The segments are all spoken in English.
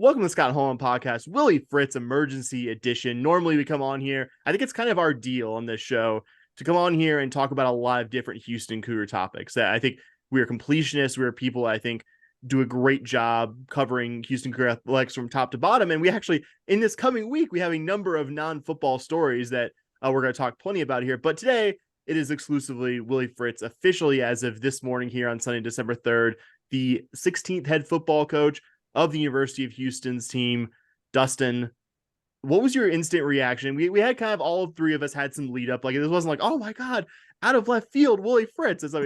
Welcome to the Scott Holland Podcast, Willie Fritz Emergency Edition. Normally we come on here, I think it's kind of our deal on this show to come on here and talk about a lot of different Houston Cougar topics. I think we are completionists. We are people I think do a great job covering Houston Cougar athletics from top to bottom. And we actually, in this coming week, we have a number of non-football stories that we're going to talk plenty about here. But today, it is exclusively Willie Fritz, officially as of this morning here on Sunday, December 3rd, the 16th head football coach of the University of Houston's team. Dustin, what was your instant reaction? We had kind of all three of us had some lead up. Like, it wasn't like, oh my God, out of left field, Willie Fritz. It's like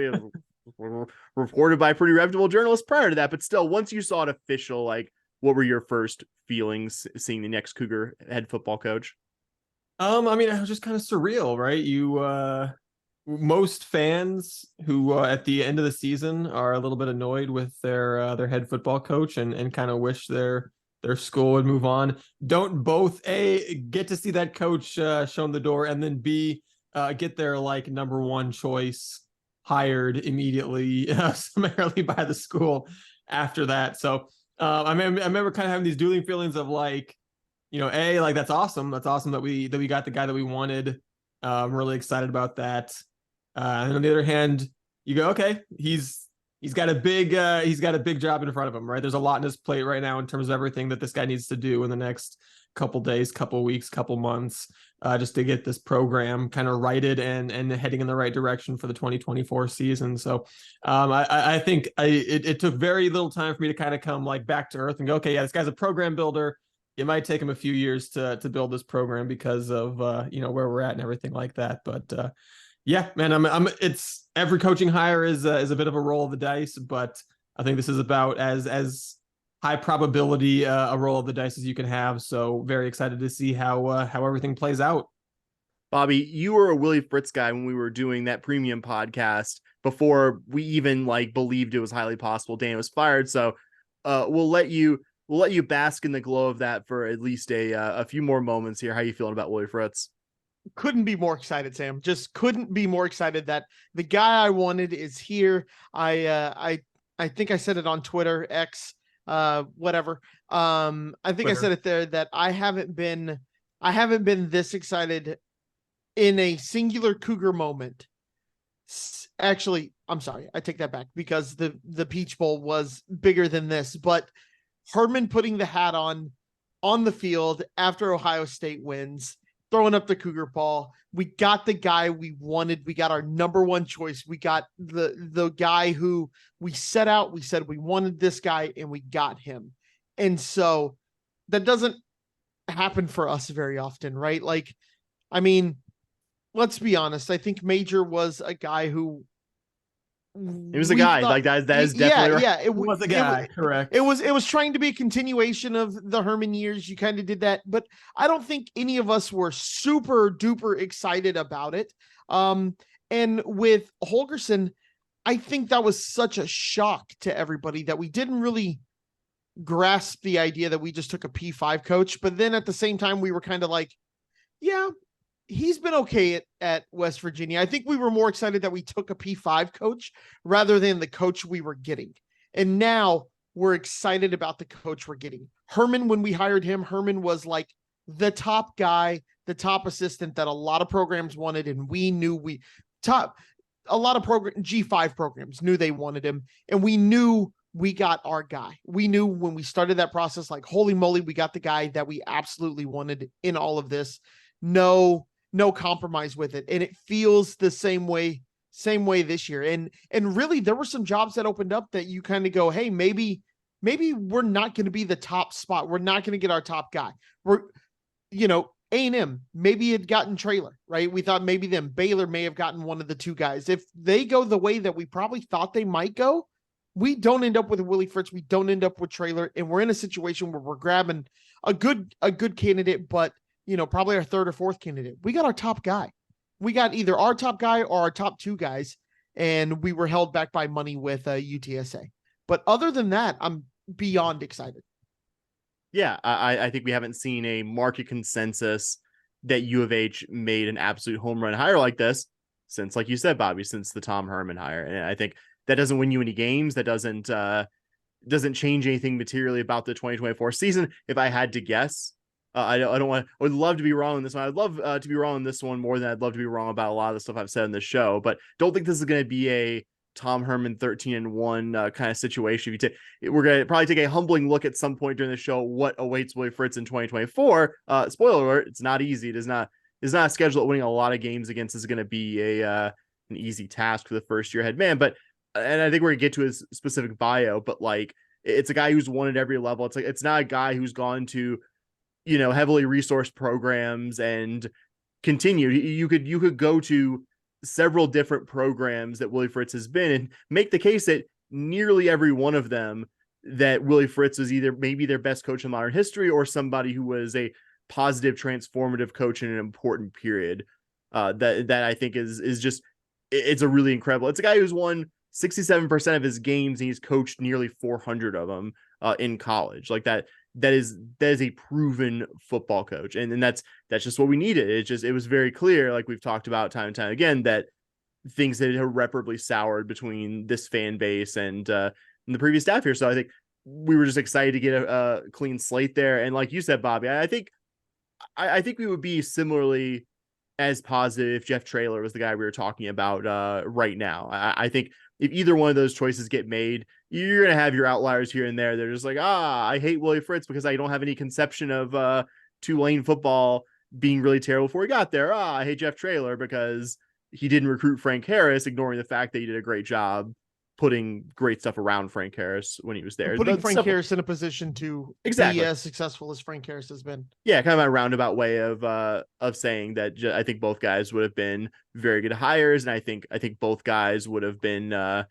reported by pretty reputable journalists prior to that. But still, once you saw it official, like, what were your first feelings seeing the next Cougar head football coach? I mean, it was just kind of surreal, right? Most fans who at the end of the season are a little bit annoyed with their head football coach and kind of wish their school would move on. Don't both get to see that coach shown the door, and then B get their like number one choice hired immediately, summarily by the school after that. So I remember kind of having these dueling feelings of like, like that's awesome that we got the guy that we wanted. I'm really excited about that. And on the other hand, you go, okay, he's got a big job in front of him, right? There's a lot in his plate right now in terms of everything that this guy needs to do in the next couple days, couple weeks, couple months, just to get this program kind of righted and heading in the right direction for the 2024 season. So I think it took very little time for me to kind of come like back to earth and go, okay, yeah, this guy's a program builder. It might take him a few years to build this program because of where we're at and everything like that. But yeah, man, it's every coaching hire is a bit of a roll of the dice, but I think this is about as high probability a roll of the dice as you can have. So very excited to see how everything plays out. Bobby, you were a Willie Fritz guy when we were doing that premium podcast before we even like believed it was highly possible Dan was fired. So we'll let you bask in the glow of that for at least a few more moments here. How are you feeling about Willie Fritz? Couldn't be more excited, Sam. Just couldn't be more excited that the guy I wanted is here. I think I said it on Twitter, X, whatever. I think Twitter. I said it there that I haven't been this excited in a singular Cougar moment. Actually, I'm sorry, I take that back because the Peach Bowl was bigger than this. But Herman putting the hat on the field after Ohio State wins, throwing up the Cougar ball. We got the guy we wanted. We got our number one choice. We got the guy who we set out. We said we wanted this guy and we got him. And so that doesn't happen for us very often, right? Like, I mean, let's be honest. I think Major was a guy who it was a guy like that is definitely yeah. It was a guy, correct. It was trying to be a continuation of the Herman years. You kind of did that, but I don't think any of us were super duper excited about it. And with Holgorsen, I think that was such a shock to everybody that we didn't really grasp the idea that we just took a P5 coach. But then at the same time, we were kind of like, yeah, he's been okay at West Virginia. I think we were more excited that we took a P5 coach rather than the coach we were getting. And now we're excited about the coach we're getting. Herman, when we hired him, Herman was like the top guy, the top assistant that a lot of programs wanted. And we knew a lot of G5 programs knew they wanted him. And we knew we got our guy. We knew when we started that process, like, holy moly, we got the guy that we absolutely wanted in all of this. No compromise with it. And it feels the same way this year. And really there were some jobs that opened up that you kind of go, hey, maybe we're not going to be the top spot. We're not going to get our top guy. We're, A&M, maybe had gotten Trailer, right? We thought maybe them. Baylor may have gotten one of the two guys. If they go the way that we probably thought they might go, we don't end up with Willie Fritz. We don't end up with Trailer. And we're in a situation where we're grabbing a good candidate, but probably our third or fourth candidate. We got our top guy. We got either our top guy or our top two guys, and we were held back by money with UTSA. But other than that, I'm beyond excited. Yeah, I think we haven't seen a market consensus that U of H made an absolute home run hire like this since, like you said, Bobby, since the Tom Herman hire. And I think that doesn't win you any games. That doesn't doesn't change anything materially about the 2024 season. If I had to guess, I would love to be wrong on this one. I'd love to be wrong on this one more than I'd love to be wrong about a lot of the stuff I've said in this show, but don't think this is going to be a Tom Herman 13-1 kind of situation. We're going to probably take a humbling look at some point during the show what awaits Willie Fritz in 2024. Spoiler alert, it's not easy. It's not a schedule that winning a lot of games against is going to be an easy task for the first year head man. But, and I think we're going to get to his specific bio, but like, it's a guy who's won at every level. It's like, it's not a guy who's gone to, heavily resourced programs and continued. You could go to several different programs that Willie Fritz has been and make the case that nearly every one of them that Willie Fritz was either maybe their best coach in modern history or somebody who was a positive, transformative coach in an important period. That I think is just, it's a really incredible. It's a guy who's won 67% of his games and he's coached nearly 400 of them in college. Like that is a proven football coach. And that's just what we needed. It was very clear, like we've talked about time and time again, that things had irreparably soured between this fan base and the previous staff here. So I think we were just excited to get a clean slate there. And like you said, Bobby, I think we would be similarly as positive if Jeff Traylor was the guy we were talking about right now. I think if either one of those choices get made, you're going to have your outliers here and there. They're just like, I hate Willie Fritz because I don't have any conception of Tulane football being really terrible before he got there. I hate Jeff Traylor because he didn't recruit Frank Harris, ignoring the fact that he did a great job putting great stuff around Frank Harris when he was there. Putting Frank Harris in a position to be as successful as Frank Harris has been. Yeah, kind of a roundabout way of saying that I think both guys would have been very good hires, and I think both guys would have been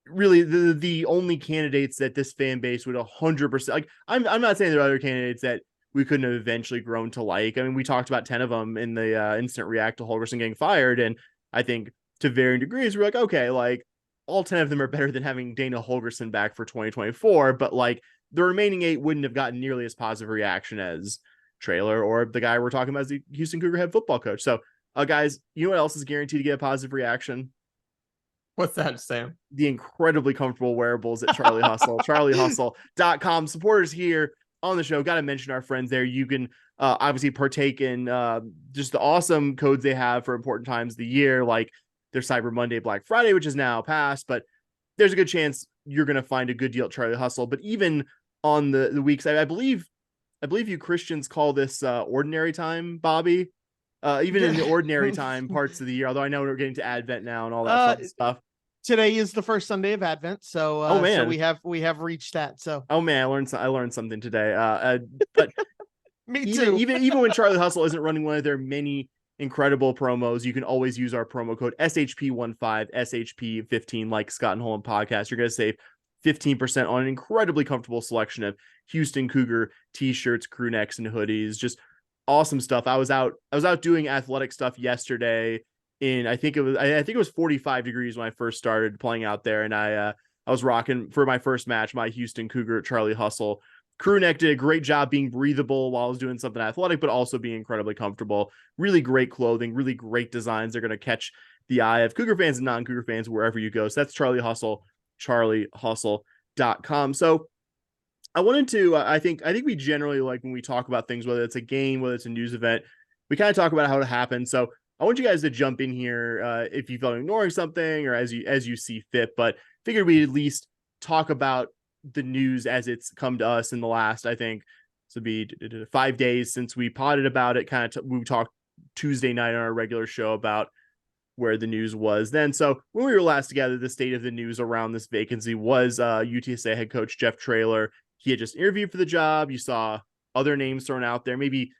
really the only candidates that this fan base would 100%. Like, I'm not saying there are other candidates that we couldn't have eventually grown to like. I mean, we talked about 10 of them in the instant react to Holgorsen getting fired, and I think to varying degrees, we're like, okay, like, all 10 of them are better than having Dana Holgorsen back for 2024, but like the remaining 8 wouldn't have gotten nearly as positive reaction as Traylor or the guy we're talking about as the Houston Cougar head football coach. So guys, you know what else is guaranteed to get a positive reaction? What's that, Sam? The incredibly comfortable wearables at Charlie Hustle, charliehustle.com. Supporters here on the show, got to mention our friends there. You can obviously partake in just the awesome codes they have for important times of the year, like their Cyber Monday, Black Friday, which is now passed, but there's a good chance you're going to find a good deal at Charlie Hustle. But even on the weeks, I believe you Christians call this ordinary time, Bobby. Even in the ordinary time parts of the year, although I know we're getting to Advent now and all that fun stuff. Today is the first Sunday of Advent, so so we have reached that. So I learned something today. But me too. Even when Charlie Hustle isn't running one of their many incredible promos, you can always use our promo code SHP15, SHP15, like Scott and Holland podcast. You're going to save 15% on an incredibly comfortable selection of Houston Cougar t-shirts, crew necks, and hoodies. Just awesome stuff. I was out doing athletic stuff yesterday I think it was 45 degrees when I first started playing out there, and I was rocking for my first match my Houston Cougar Charlie Hustle crew neck. Did a great job being breathable while I was doing something athletic, but also being incredibly comfortable. Really great clothing, really great designs. They're going to catch the eye of Cougar fans and non-Cougar fans wherever you go. So that's Charlie Hustle, charliehustle.com. So I wanted to, I think we generally, like when we talk about things, whether it's a game, whether it's a news event, we kind of talk about how it happened. So I want you guys to jump in here if you felt ignoring something or as you see fit, but figured we'd at least talk about the news as it's come to us in the last, I think this would be 5 days since we potted about it. We talked Tuesday night on our regular show about where the news was then. So when we were last together, the state of the news around this vacancy was UTSA head coach Jeff Traylor. He had just interviewed for the job. You saw other names thrown out there, maybe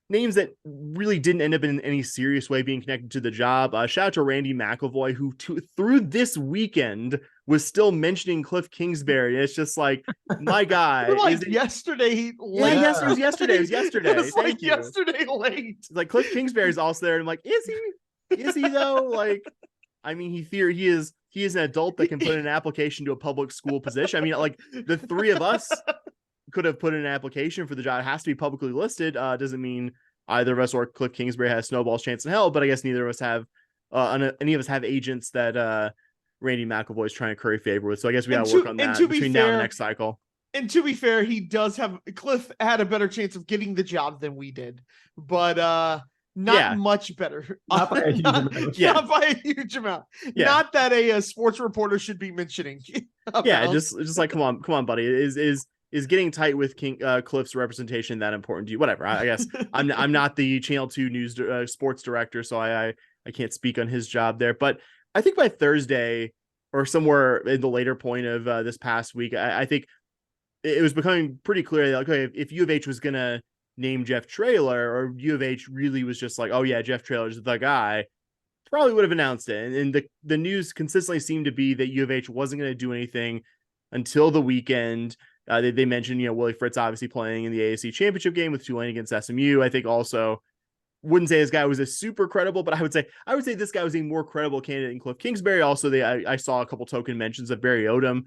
names that really didn't end up in any serious way being connected to the job. Shout out to Randy McElvoy, who through this weekend was still mentioning Cliff Kingsbury. It's just like, my guy. Like yesterday. Yeah, yes, it was yesterday. It was yesterday. It was like yesterday late. Like Cliff Kingsbury's also there. And I'm like, is he? Is he though? Like, I mean, he is an adult that can put in an application to a public school position. I mean, like the three of us could have put in an application for the job. It has to be publicly listed. Doesn't mean either of us or Cliff Kingsbury has snowball's chance in hell, but I guess neither of us have any of us have agents that Randy McElvoy's trying to curry favor with. So I guess we got to work on that between now and the next cycle. And to be fair, Cliff had a better chance of getting the job than we did, but not much better. Not by a huge amount. Not by a huge amount. Yeah. Not that a sports reporter should be mentioning. Yeah, just like come on, buddy. Is getting tight with Cliff's representation that important to you? Whatever. I guess I'm not the Channel 2 news sports director, so I can't speak on his job there. But I think by Thursday or somewhere in the later point of this past week, I think it was becoming pretty clear that, okay, if U of H was going to name Jeff Traylor, or U of H really was just like, oh yeah, Jeff Traylor's the guy, probably would have announced it. And the news consistently seemed to be that U of H wasn't going to do anything until the weekend. They mentioned, Willie Fritz obviously playing in the AAC championship game with Tulane against SMU. I think also wouldn't say this guy was a super credible, but I would say this guy was a more credible candidate than Cliff Kingsbury. Also, I saw a couple token mentions of Barry Odom,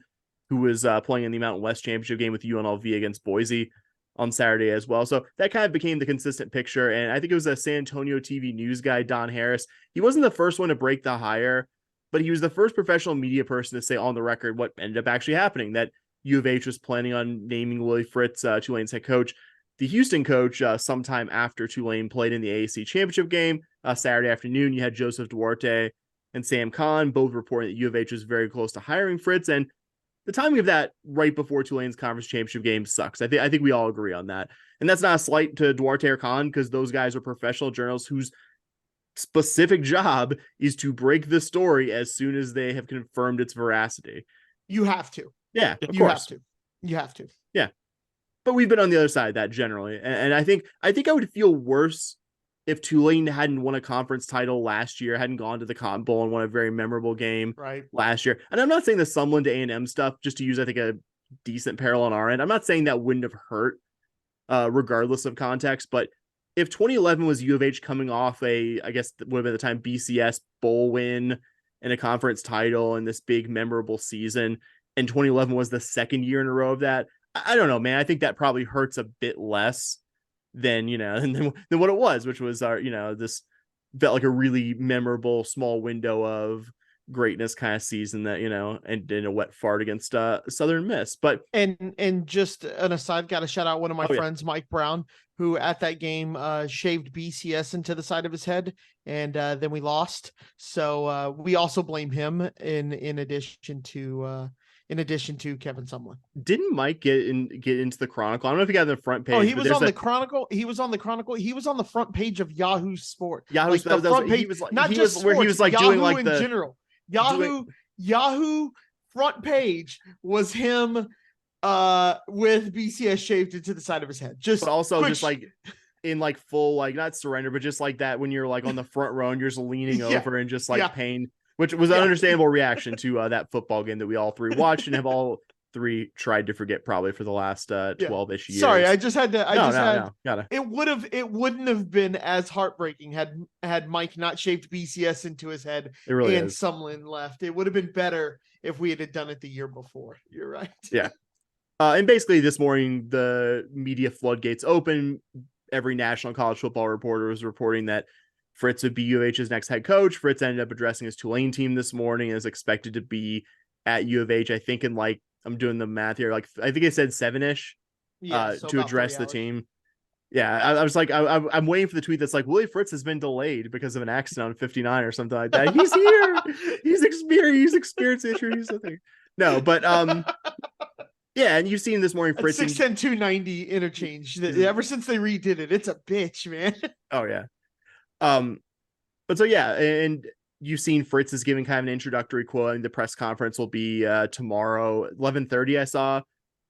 who was playing in the Mountain West championship game with UNLV against Boise on Saturday as well. So that kind of became the consistent picture. And I think it was a San Antonio TV news guy, Don Harris. He wasn't the first one to break the hire, but he was the first professional media person to say on the record what ended up actually happening, that U of H was planning on naming Willie Fritz, Tulane's head coach, the Houston coach, sometime after Tulane played in the AAC championship game. Saturday afternoon, you had Joseph Duarte and Sam Kahn both reporting that U of H was very close to hiring Fritz. And the timing of that right before Tulane's conference championship game sucks. I think we all agree on that. And that's not a slight to Duarte or Kahn, because those guys are professional journalists whose specific job is to break the story as soon as they have confirmed its veracity. You have to. Yeah, of you course. You have to. Yeah. But we've been on the other side of that generally. And I think I would feel worse if Tulane hadn't won a conference title last year, hadn't gone to the Cotton Bowl and won a very memorable game last year. And I'm not saying the Sumlin to A&M stuff, just to use, I think, a decent parallel on our end. I'm not saying that wouldn't have hurt regardless of context. But if 2011 was U of H coming off I guess would have been the time BCS bowl win and a conference title and this big memorable season, and 2011 was the second year in a row of that, I don't know, man. I think that probably hurts a bit less than what it was, which was this felt like a really memorable small window of greatness kind of season that, and in a wet fart against Southern Miss. But and just an aside, got to shout out one of my friends, Mike Brown, who at that game shaved BCS into the side of his head, and then we lost. So we also blame him in addition to Kevin Sumlin. Didn't Mike get into the Chronicle? I don't know if he got on the front page. Oh, he was on the Chronicle. He was on the Chronicle. He was on the front page of Yahoo Sport. Yahoo like the front page, not just sports, where he was like Yahoo doing like in general. Yahoo front page was him with BCS shaved into the side of his head. Just like in like full, like not surrender, but just like that when you're like on the front row and you're just leaning over and just like pain. Which was an understandable reaction to that football game that we all three watched and have all three tried to forget probably for the last 12-ish years. Sorry, I just had to. Gotta. It wouldn't have been as heartbreaking had Mike not shaved BCS into his head and Sumlin left. It would have been better if we had done it the year before. You're right. Yeah. And basically this morning the media floodgates open. Every national college football reporter was reporting that Fritz would be U of H's next head coach. Fritz ended up addressing his Tulane team this morning and is expected to be at U of H, I think in like, I'm doing the math here, like I think it said 7-ish to address the team. Yeah, I was like, I'm waiting for the tweet that's like, Willie Fritz has been delayed because of an accident on 59 or something like that. He's here. He's experienced issues. Something. No, but yeah, and you've seen this morning Fritz 610 290 interchange. Ever since they redid it, it's a bitch, man. Oh yeah. But so yeah, and you've seen Fritz is giving kind of an introductory quote. I think the press conference will be tomorrow, 11:30. I saw,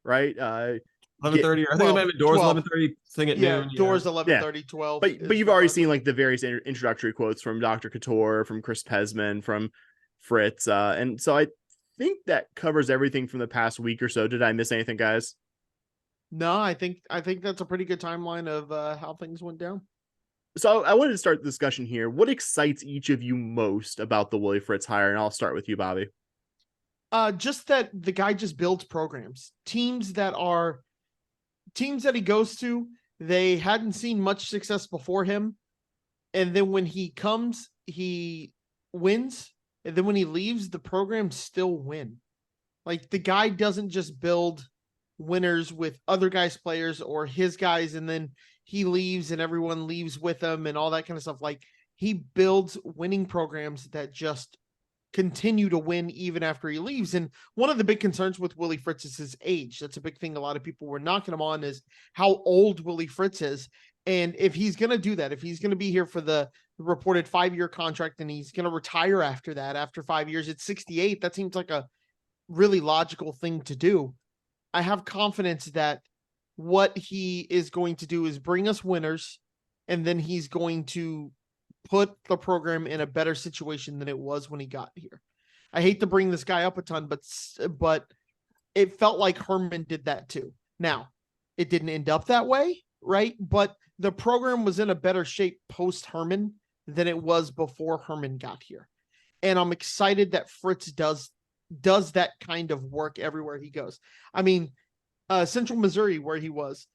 right? 11:30. I think it might have been doors 11:30. Thing at noon. Doors 11:30, 12. But you've already seen like the various introductory quotes from Dr. Couture, from Chris Pesman, from Fritz, and so I think that covers everything from the past week or so. Did I miss anything, guys? No, I think that's a pretty good timeline of how things went down. So I wanted to start the discussion here. What excites each of you most about the Willie Fritz hire? And I'll start with you, Bobby. Just that the guy just builds programs. Teams that he goes to, they hadn't seen much success before him. And then when he comes, he wins. And then when he leaves, the program still win. Like, the guy doesn't just build winners with other guys' players or his guys, and then he leaves and everyone leaves with him and all that kind of stuff. Like, he builds winning programs that just continue to win even after he leaves. And one of the big concerns with Willie Fritz is his age. That's a big thing a lot of people were knocking him on, is how old Willie Fritz is. And if he's going to do that, if he's going to be here for the reported 5-year contract and he's going to retire after that, after 5 years at 68, that seems like a really logical thing to do. I have confidence that what he is going to do is bring us winners, and then he's going to put the program in a better situation than it was when he got here. I hate to bring this guy up a ton, but it felt like Herman did that too. Now, it didn't end up that way, right? But the program was in a better shape post Herman than it was before Herman got here. And I'm excited that Fritz does that kind of work everywhere he goes. I mean, Central Missouri, where he was,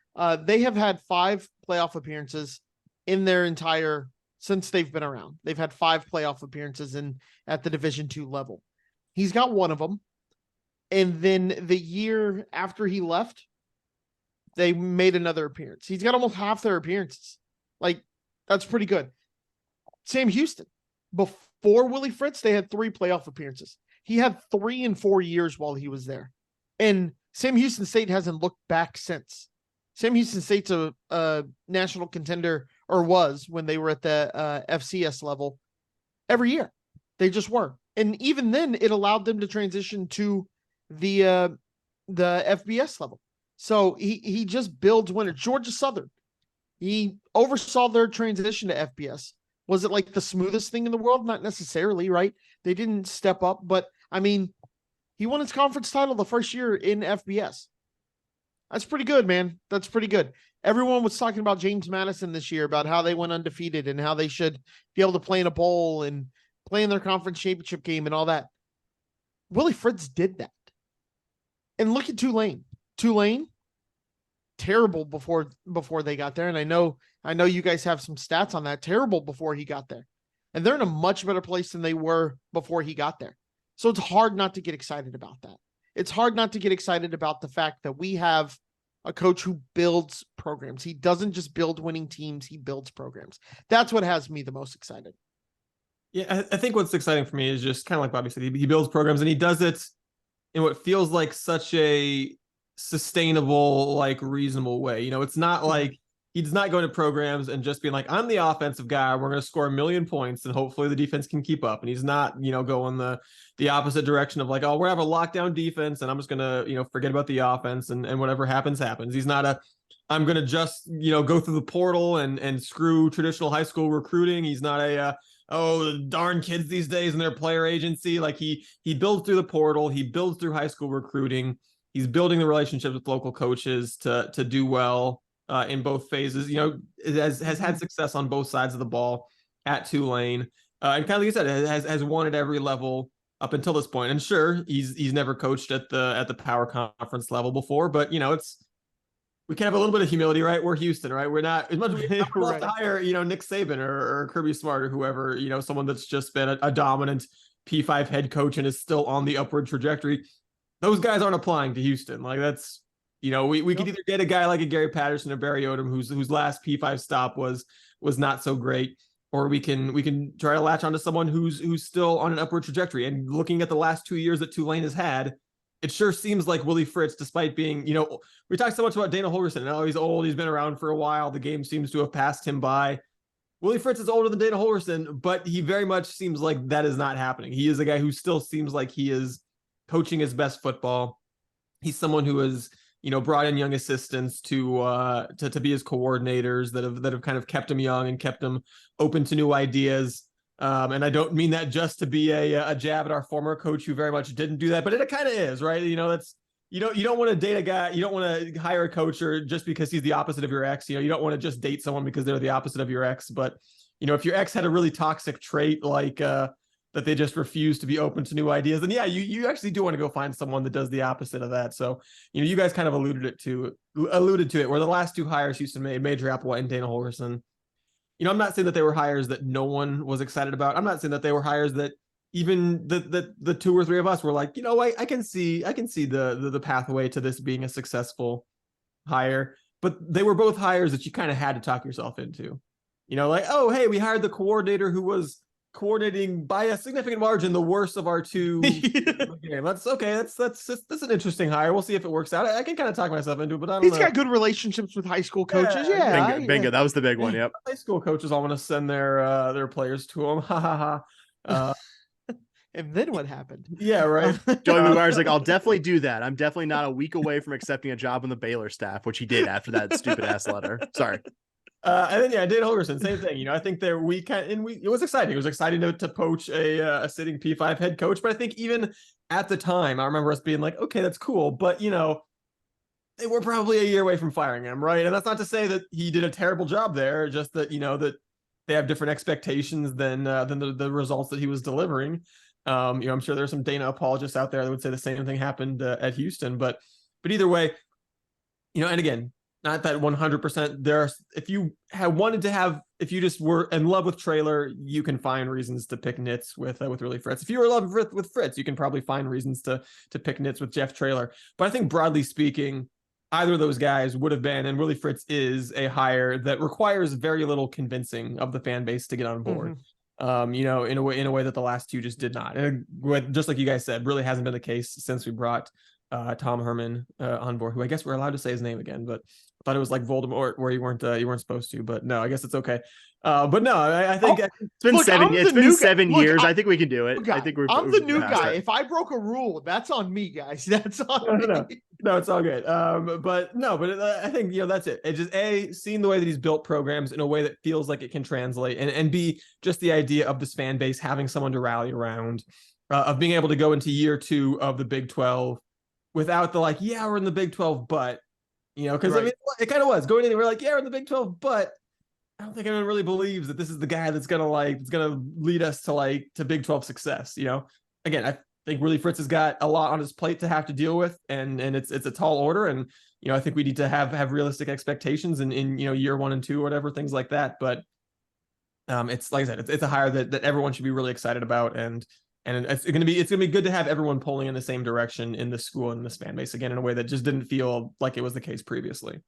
they have had 5 playoff appearances in their entire, since they've been around. They've had 5 playoff appearances at the Division II level. He's got one of them. And then the year after he left, they made another appearance. He's got almost half their appearances. Like, that's pretty good. Sam Houston, before Willie Fritz, they had 3 playoff appearances. He had 3 in 4 years while he was there. And Sam Houston State hasn't looked back since. Sam Houston State's a national contender, or was when they were at the FCS level every year. They just were. And even then, it allowed them to transition to the FBS level. So he just builds winners. Georgia Southern, he oversaw their transition to FBS. Was it like the smoothest thing in the world? Not necessarily, right? They didn't step up, but I mean, he won his conference title the first year in FBS. That's pretty good, man. That's pretty good. Everyone was talking about James Madison this year, about how they went undefeated and how they should be able to play in a bowl and play in their conference championship game and all that. Willie Fritz did that. And look at Tulane. Tulane, terrible before they got there. And I know you guys have some stats on that. Terrible before he got there. And they're in a much better place than they were before he got there. So it's hard not to get excited about that. It's hard not to get excited about the fact that we have a coach who builds programs. He doesn't just build winning teams, he builds programs. That's what has me the most excited. Yeah, I think what's exciting for me is just kind of like Bobby said, he builds programs, and he does it in what feels like such a sustainable, like reasonable way. You know, it's not like he's not going to programs and just being like, I'm the offensive guy, we're going to score 1 million points and hopefully the defense can keep up. And he's not, going the opposite direction of like, oh, we're going to have a lockdown defense and I'm just going to, forget about the offense and whatever happens. He's not I'm going to just, go through the portal and screw traditional high school recruiting. He's not oh, darn kids these days and their player agency. Like he builds through the portal. He builds through high school recruiting. He's building the relationships with local coaches to do well in both phases. Has had success on both sides of the ball at Tulane. And kind of like you said, has won at every level up until this point. And sure, he's never coached at the power conference level before, but we can have a little bit of humility, right? We're Houston, right? We're not as much as we have to hire, Nick Saban or Kirby Smart or whoever, someone that's just been a dominant P5 head coach and is still on the upward trajectory. Those guys aren't applying to Houston. Like that's, we could either get a guy like a Gary Patterson or Barry Odom, whose last P5 stop was not so great, or we can try to latch onto someone who's still on an upward trajectory. And looking at the last 2 years that Tulane has had, it sure seems like Willie Fritz, despite being, we talk so much about Dana Holgorsen, and he's old, he's been around for a while, the game seems to have passed him by. Willie Fritz is older than Dana Holgorsen, but he very much seems like that is not happening. He is a guy who still seems like he is coaching his best football. He's someone who has, brought in young assistants to be his coordinators that have kind of kept him young and kept him open to new ideas. And I don't mean that just to be a jab at our former coach who very much didn't do that, but it kind of is, right? That's, you don't want to date a guy. You don't want to hire a coach or just because he's the opposite of your ex. You don't want to just date someone because they're the opposite of your ex. But, if your ex had a really toxic trait, like, that they just refuse to be open to new ideas, then yeah, you actually do want to go find someone that does the opposite of that. So, you guys kind of alluded to it, where the last 2 hires Houston made, Major Applewhite and Dana Holgorsen. I'm not saying that they were hires that no one was excited about. I'm not saying that they were hires that even the two or three of us were like, I can see the pathway to this being a successful hire. But they were both hires that you kind of had to talk yourself into. Like, oh, hey, we hired the coordinator who was coordinating by a significant margin the worst of our two game. That's okay. That's an interesting hire. We'll see if it works out. I can kind of talk myself into it, but I don't know. He's got good relationships with high school coaches. Yeah, bingo. That was the big one. Yep. High school coaches all want to send their players to him. Ha ha ha. And then what happened? Yeah, right. Joey McGuire's like, I'll definitely do that. I'm definitely not a week away from accepting a job on the Baylor staff, which he did after that stupid ass letter. Sorry. And then Dana Holgorsen, same thing. I think it was exciting. It was exciting to poach a sitting P5 head coach. But I think even at the time, I remember us being like, okay, that's cool. But they were probably a year away from firing him, right? And that's not to say that he did a terrible job there. Just that that they have different expectations than the results that he was delivering. I'm sure there's some Dana apologists out there that would say the same thing happened at Houston. But either way, and again, not that 100%. If you just were in love with Traylor, you can find reasons to pick nits with Willie Fritz. If you were in love with Fritz, you can probably find reasons to pick nits with Jeff Traylor. But I think broadly speaking, either of those guys would have been, and Willie Fritz is a hire that requires very little convincing of the fan base to get on board. Mm-hmm. In a way that the last two just did not. And just like you guys said, really hasn't been the case since we brought Tom Herman on board, who I guess we're allowed to say his name again, but I thought it was like Voldemort where you weren't supposed to, but no, I guess it's okay. But no, I think it's been seven years. I think we can do it. Guy. I think I'm the new guy. If I broke a rule, that's on me, guys. That's on me. No, it's all good. But I think that's it. It's just seeing the way that he's built programs in a way that feels like it can translate, and B, just the idea of this fan base having someone to rally around, of being able to go into year 2 of the Big 12 without the like, yeah, we're in the Big 12, but because right. I mean, it kind of was going in there. We're like, yeah, we're in the Big 12, but I don't think anyone really believes that this is the guy that's gonna lead us to Big 12 success. Again, I think Willie Fritz has got a lot on his plate to have to deal with, and it's a tall order, and I think we need to have realistic expectations in year 1 and 2 or whatever, things like that. But it's like I said, it's a hire that everyone should be really excited about, and it's gonna be good to have everyone pulling in the same direction in the school and this fan base again in a way that just didn't feel like it was the case previously.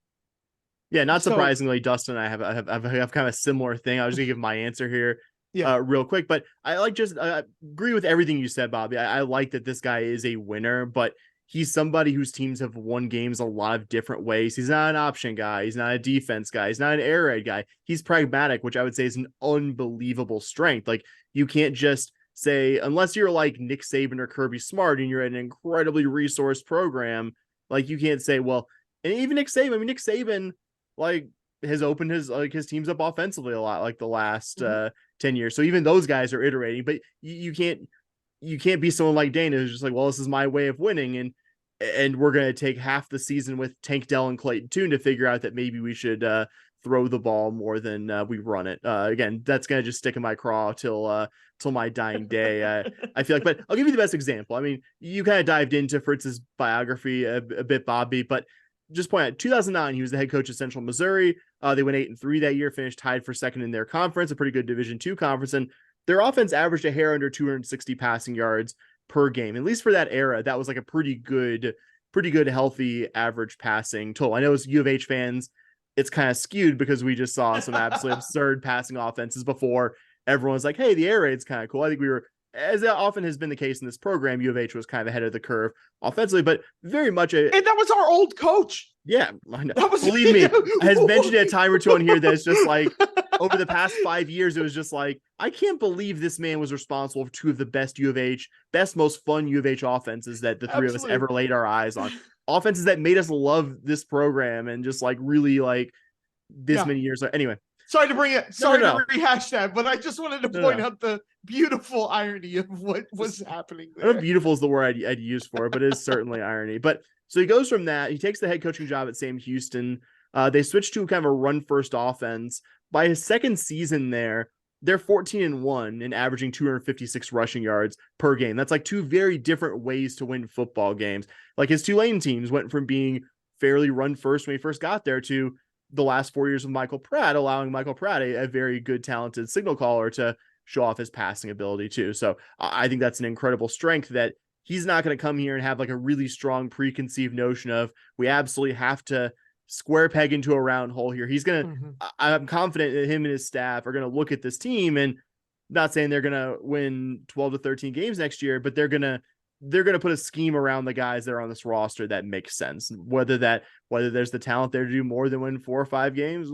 Yeah, not surprisingly, Dustin and I have kind of a similar thing. I was gonna give my answer here, real quick, but I agree with everything you said, Bobby. I like that this guy is a winner, but he's somebody whose teams have won games a lot of different ways. He's not an option guy. He's not a defense guy. He's not an air raid guy. He's pragmatic, which I would say is an unbelievable strength. Like, you can't just say, unless you're like Nick Saban or Kirby Smart and you're in an incredibly resourced program, like, you can't say, well, and even Nick Saban like has opened his teams up offensively a lot, like the last 10 years. So even those guys are iterating, but you can't be someone like Dana who's just like, well, this is my way of winning, and we're going to take half the season with Tank Dell and Clayton Tune to figure out that maybe we should throw the ball more than we run it. Again, that's going to just stick in my craw till my dying day. I feel like, but I'll give you the best example. I mean, you kind of dived into Fritz's biography a bit, Bobby, but just point out, 2009, he was the head coach of Central Missouri. They went 8-3 that year, finished tied for second in their conference, a pretty good Division II conference, and their offense averaged a hair under 260 passing yards per game. At least for that era, that was like a pretty good, healthy average passing total. I know as U of H fans, it's kind of skewed because we just saw some absolutely absurd passing offenses before. Everyone's like, hey, the air raid's kind of cool. I think we were, as often has been the case in this program, U of H was kind of ahead of the curve offensively, but very much and that was our old coach. Yeah, I know. Believe me, has mentioned it a time or two on here that it's just like, over the past 5 years, it was just like, I can't believe this man was responsible for 2 of the best most fun U of H offenses that the three of us ever laid our eyes on. Offenses that made us love this program and just like really like this many years. Anyway. Sorry to rehash that, but I just wanted to point out the beautiful irony of what was happening there. I don't know if beautiful is the word I'd use for it, but it is certainly irony. But so he goes from that, he takes the head coaching job at Sam Houston. They switched to kind of a run first offense. By his second season there, they're 14-1 and averaging 256 rushing yards per game. That's like 2 very different ways to win football games. Like, his Tulane teams went from being fairly run first when he first got there to the last 4 years of Michael Pratt, allowing Michael Pratt, a very good, talented signal caller, to show off his passing ability too. So I think that's an incredible strength, that he's not going to come here and have like a really strong preconceived notion of, we absolutely have to square peg into a round hole here. He's going to, I'm confident that him and his staff are going to look at this team, and not saying they're going to win 12 to 13 games next year, but they're going to put a scheme around the guys that are on this roster that makes sense. Whether there's the talent there to do more than win 4 or 5 games,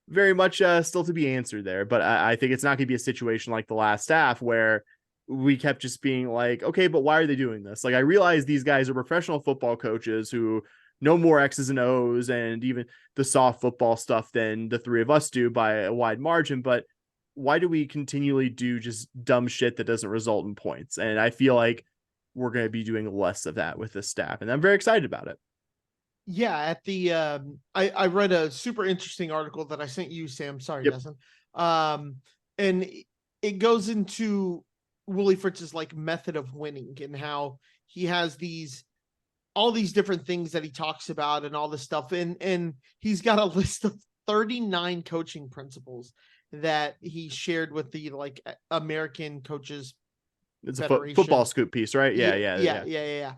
very much still to be answered there. But I think it's not going to be a situation like the last staff where we kept just being like, okay, but why are they doing this? Like, I realize these guys are professional football coaches who know more X's and O's and even the soft football stuff than the three of us do by a wide margin. But why do we continually do just dumb shit that doesn't result in points? And I feel like we're going to be doing less of that with this staff, and I'm very excited about it. Yeah, at the I read a super interesting article that I sent you, Sam. Sorry, Yep. Dustin. And it goes into Willie Fritz's like method of winning, and how he has all these different things that he talks about and all this stuff. And he's got a list of 39 coaching principles that he shared with the like American Coaches It's a Federation. football scoop piece, right? Yeah.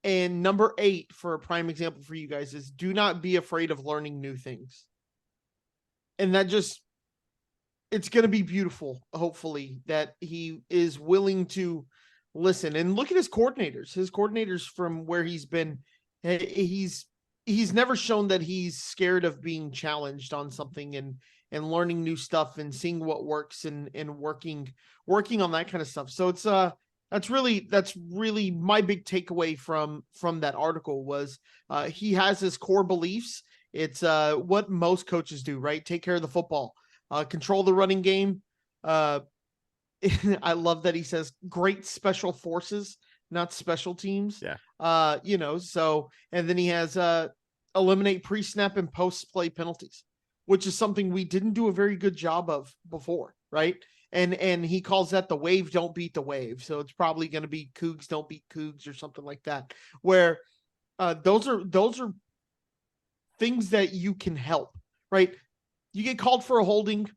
And number 8, for a prime example for you guys, is do not be afraid of learning new things. And that it's going to be beautiful, hopefully, that he is willing to listen. And look at his coordinators from where he's been. He's never shown that he's scared of being challenged on something and learning new stuff and seeing what works and working on that kind of stuff. So it's that's really my big takeaway from that article was he has his core beliefs. It's what most coaches do, right? Take care of the football, control the running game. I love that he says great special forces, not special teams. Yeah. So, and then he has eliminate pre-snap and post-play penalties, which is something we didn't do a very good job of before, right? And he calls that the wave don't beat the wave. So it's probably going to be Cougs don't beat Cougs or something like that, where those are things that you can help, right? You get called for a holding,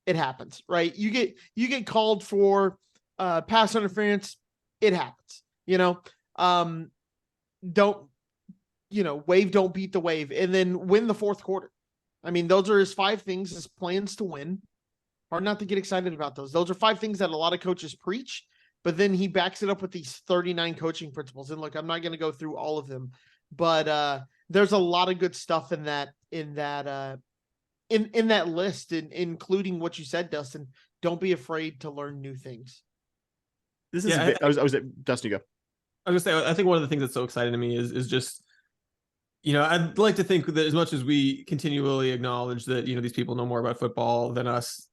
it happens, right? You get called for pass interference, it happens, wave don't beat the wave, and then win the fourth quarter. I mean, those are his 5 things, his plans to win. Hard not to get excited about those. Those are 5 things that a lot of coaches preach, but then he backs it up with these 39 coaching principles. And look, I'm not going to go through all of them, but there's a lot of good stuff in that list, including what you said, Dustin. Don't be afraid to learn new things. This is I was Dustin, you go. I was gonna say, I think one of the things that's so exciting to me is just, I'd like to think that as much as we continually acknowledge that, these people know more about football than us,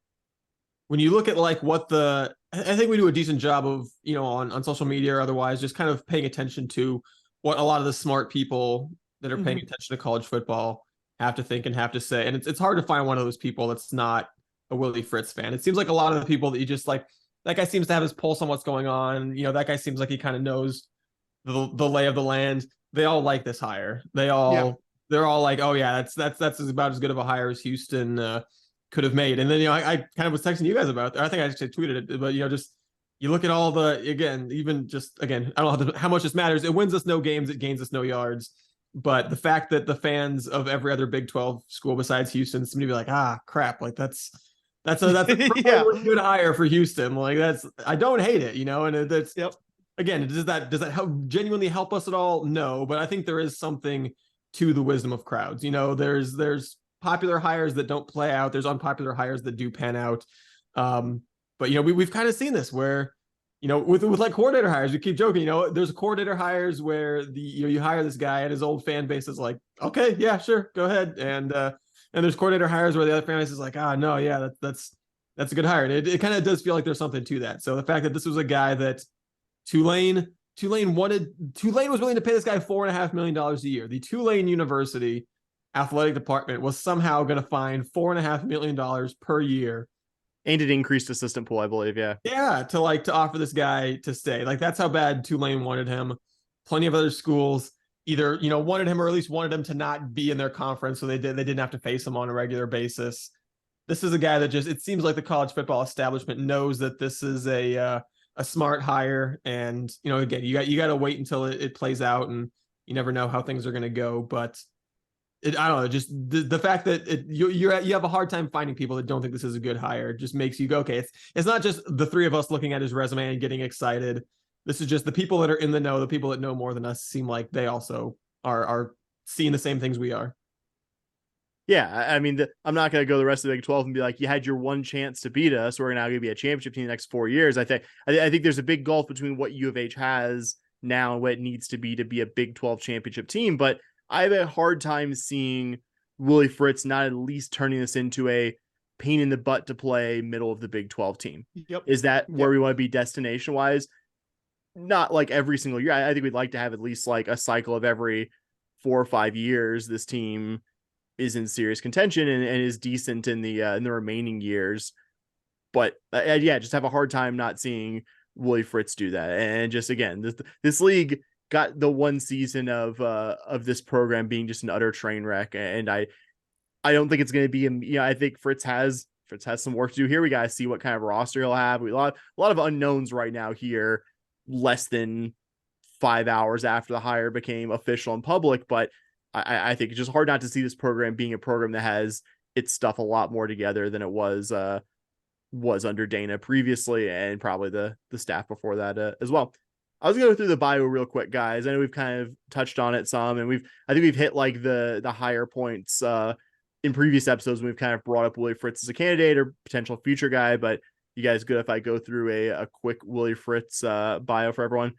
when you look at like I think we do a decent job of, on social media or otherwise, just kind of paying attention to what a lot of the smart people that are paying attention to college football have to think and have to say. And it's hard to find one of those people that's not a Willie Fritz fan. It seems like a lot of the people that you just like, that guy seems to have his pulse on what's going on. That guy seems like he kind of knows the lay of the land. They all like this hire. They're all like, oh yeah, that's about as good of a hire as Houston could have made. And then, I kind of was texting you guys about it. I think I actually tweeted it, but just, you look at all the, I don't know how much this matters. It wins us no games. It gains us no yards. But the fact that the fans of every other Big 12 school besides Houston seem to be like, crap, like that's a good hire for Houston. Like I don't hate it, and that's, again, does that help, genuinely help us at all? No, but I think there is something to the wisdom of crowds. There's popular hires that don't play out. There's unpopular hires that do pan out. But we've kind of seen this where, with like coordinator hires, we keep joking, there's coordinator hires where you hire this guy and his old fan base is like, okay, yeah, sure, go ahead. And there's coordinator hires where the other fan base is like, no, yeah, that's a good hire. And it kind of does feel like there's something to that. So the fact that this was a guy that Tulane was willing to pay this guy $4.5 million a year. The Tulane University athletic department was somehow going to find $4.5 million per year. And it increased assistant pool, I believe. Yeah. Yeah. To offer this guy to stay. Like, that's how bad Tulane wanted him. Plenty of other schools either, wanted him or at least wanted him to not be in their conference. So they didn't have to face him on a regular basis. this is a guy that just, it seems like the college football establishment knows that this is a smart hire. And, again, you got to wait until it plays out, and you never know how things are going to go. But I don't know, just the fact that you have a hard time finding people that don't think this is a good hire just makes you go, okay, it's not just the three of us looking at his resume and getting excited. This is just the people that are in the know, the people that know more than us seem like they also are seeing the same things we are. Yeah, I mean, I'm not going to go the rest of the Big 12 and be like, you had your one chance to beat us. We're now going to be a championship team the next 4 years. I think there's a big gulf between what U of H has now and what it needs to be a Big 12 championship team. But I have a hard time seeing Willie Fritz not at least turning this into a pain in the butt to play middle of the Big 12 team. Yep. Is that where we want to be destination wise? Not like every single year. I think we'd like to have at least like a cycle of every 4 or 5 years. This team is in serious contention and is decent in the remaining years. But just have a hard time not seeing Willie Fritz do that. And just, again, this league got the one season of this program being just an utter train wreck. And I don't think it's going to be, I think Fritz has some work to do here. We got to see what kind of roster he'll have. A lot of unknowns right now here, less than 5 hours after the hire became official and public. But I think it's just hard not to see this program being a program that has its stuff a lot more together than it was under Dana previously, and probably the staff before that as well. I was going to go through the bio real quick, guys. I know we've kind of touched on it some, and I think we've hit like the higher points in previous episodes when we've kind of brought up Willie Fritz as a candidate or potential future guy. But you guys good if I go through a quick Willie Fritz bio for everyone?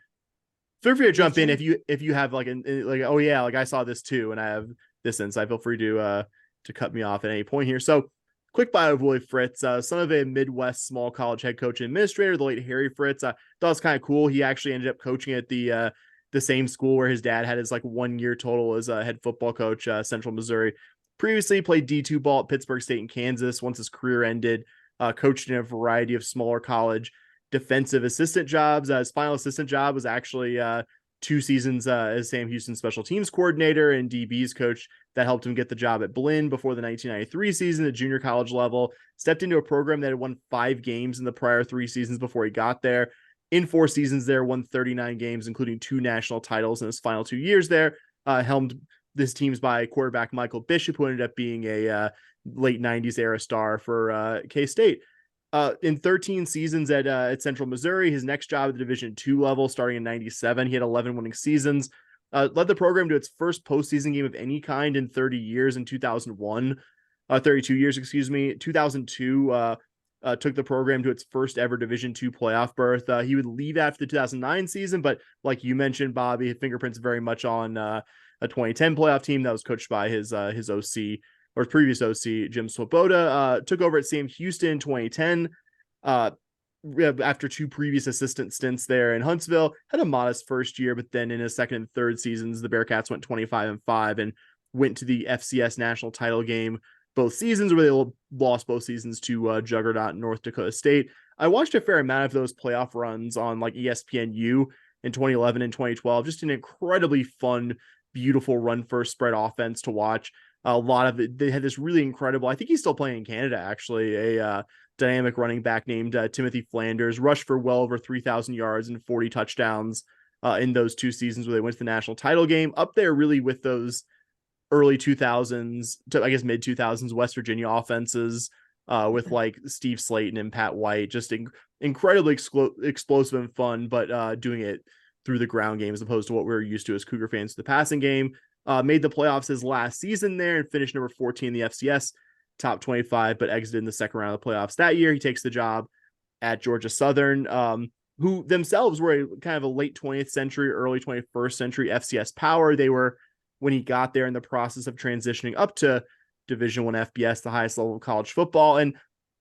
Feel free to jump in if you have like oh yeah, like I saw this too, and I have this insight. Feel free to cut me off at any point here. So, quick bio of Willie Fritz, son of a Midwest small college head coach and administrator, the late Harry Fritz. I thought it was kind of cool. He actually ended up coaching at the same school where his dad had his like 1 year total as a head football coach, Central Missouri. Previously played D2 ball at Pittsburgh State and Kansas. Once his career ended, coached in a variety of smaller college defensive assistant jobs. His final assistant job was actually 2 seasons as Sam Houston special teams coordinator and DB's coach. That helped him get the job at Blinn before the 1993 season at junior college level. Stepped into a program that had won 5 games in the prior 3 seasons before he got there. In 4 seasons there, won 39 games, including 2 national titles in his final 2 years there. Helmed this team's by quarterback Michael Bishop, who ended up being a late 90s era star for K-State. In 13 seasons at Central Missouri, his next job at the Division II level, starting in 97, he had 11 winning seasons. Led the program to its first postseason game of any kind in 30 years in 2001. 32 years, excuse me. 2002 took the program to its first ever Division II playoff berth. He would leave after the 2009 season, but like you mentioned, Bobby, his fingerprints very much on a 2010 playoff team that was coached by his OC, or his previous OC, Jim Swoboda. Took over at Sam Houston in 2010. After 2 previous assistant stints there in Huntsville, had a modest first year, but then in his second and third seasons, the Bearcats went 25-5 and went to the FCS national title game both seasons, where they lost both seasons to Juggernaut North Dakota State. I watched a fair amount of those playoff runs on like ESPNU in 2011 and 2012. Just an incredibly fun, beautiful run first spread offense to watch. A lot of it, they had this really incredible, I think he's still playing in Canada, actually, a dynamic running back named Timothy Flanders, rushed for well over 3,000 yards and 40 touchdowns in those 2 seasons where they went to the national title game. Up there really with those early 2000s to, I guess, mid 2000s West Virginia offenses with like Steve Slayton and Pat White, just incredibly explosive and fun, but doing it through the ground game as opposed to what we're used to as Cougar fans to the passing game. Made the playoffs his last season there and finished number 14 in the FCS, top 25, but exited in the second round of the playoffs that year. He takes the job at Georgia Southern, who themselves were a kind of a late 20th century, early 21st century FCS power. They were, when he got there, in the process of transitioning up to Division I FBS, the highest level of college football. And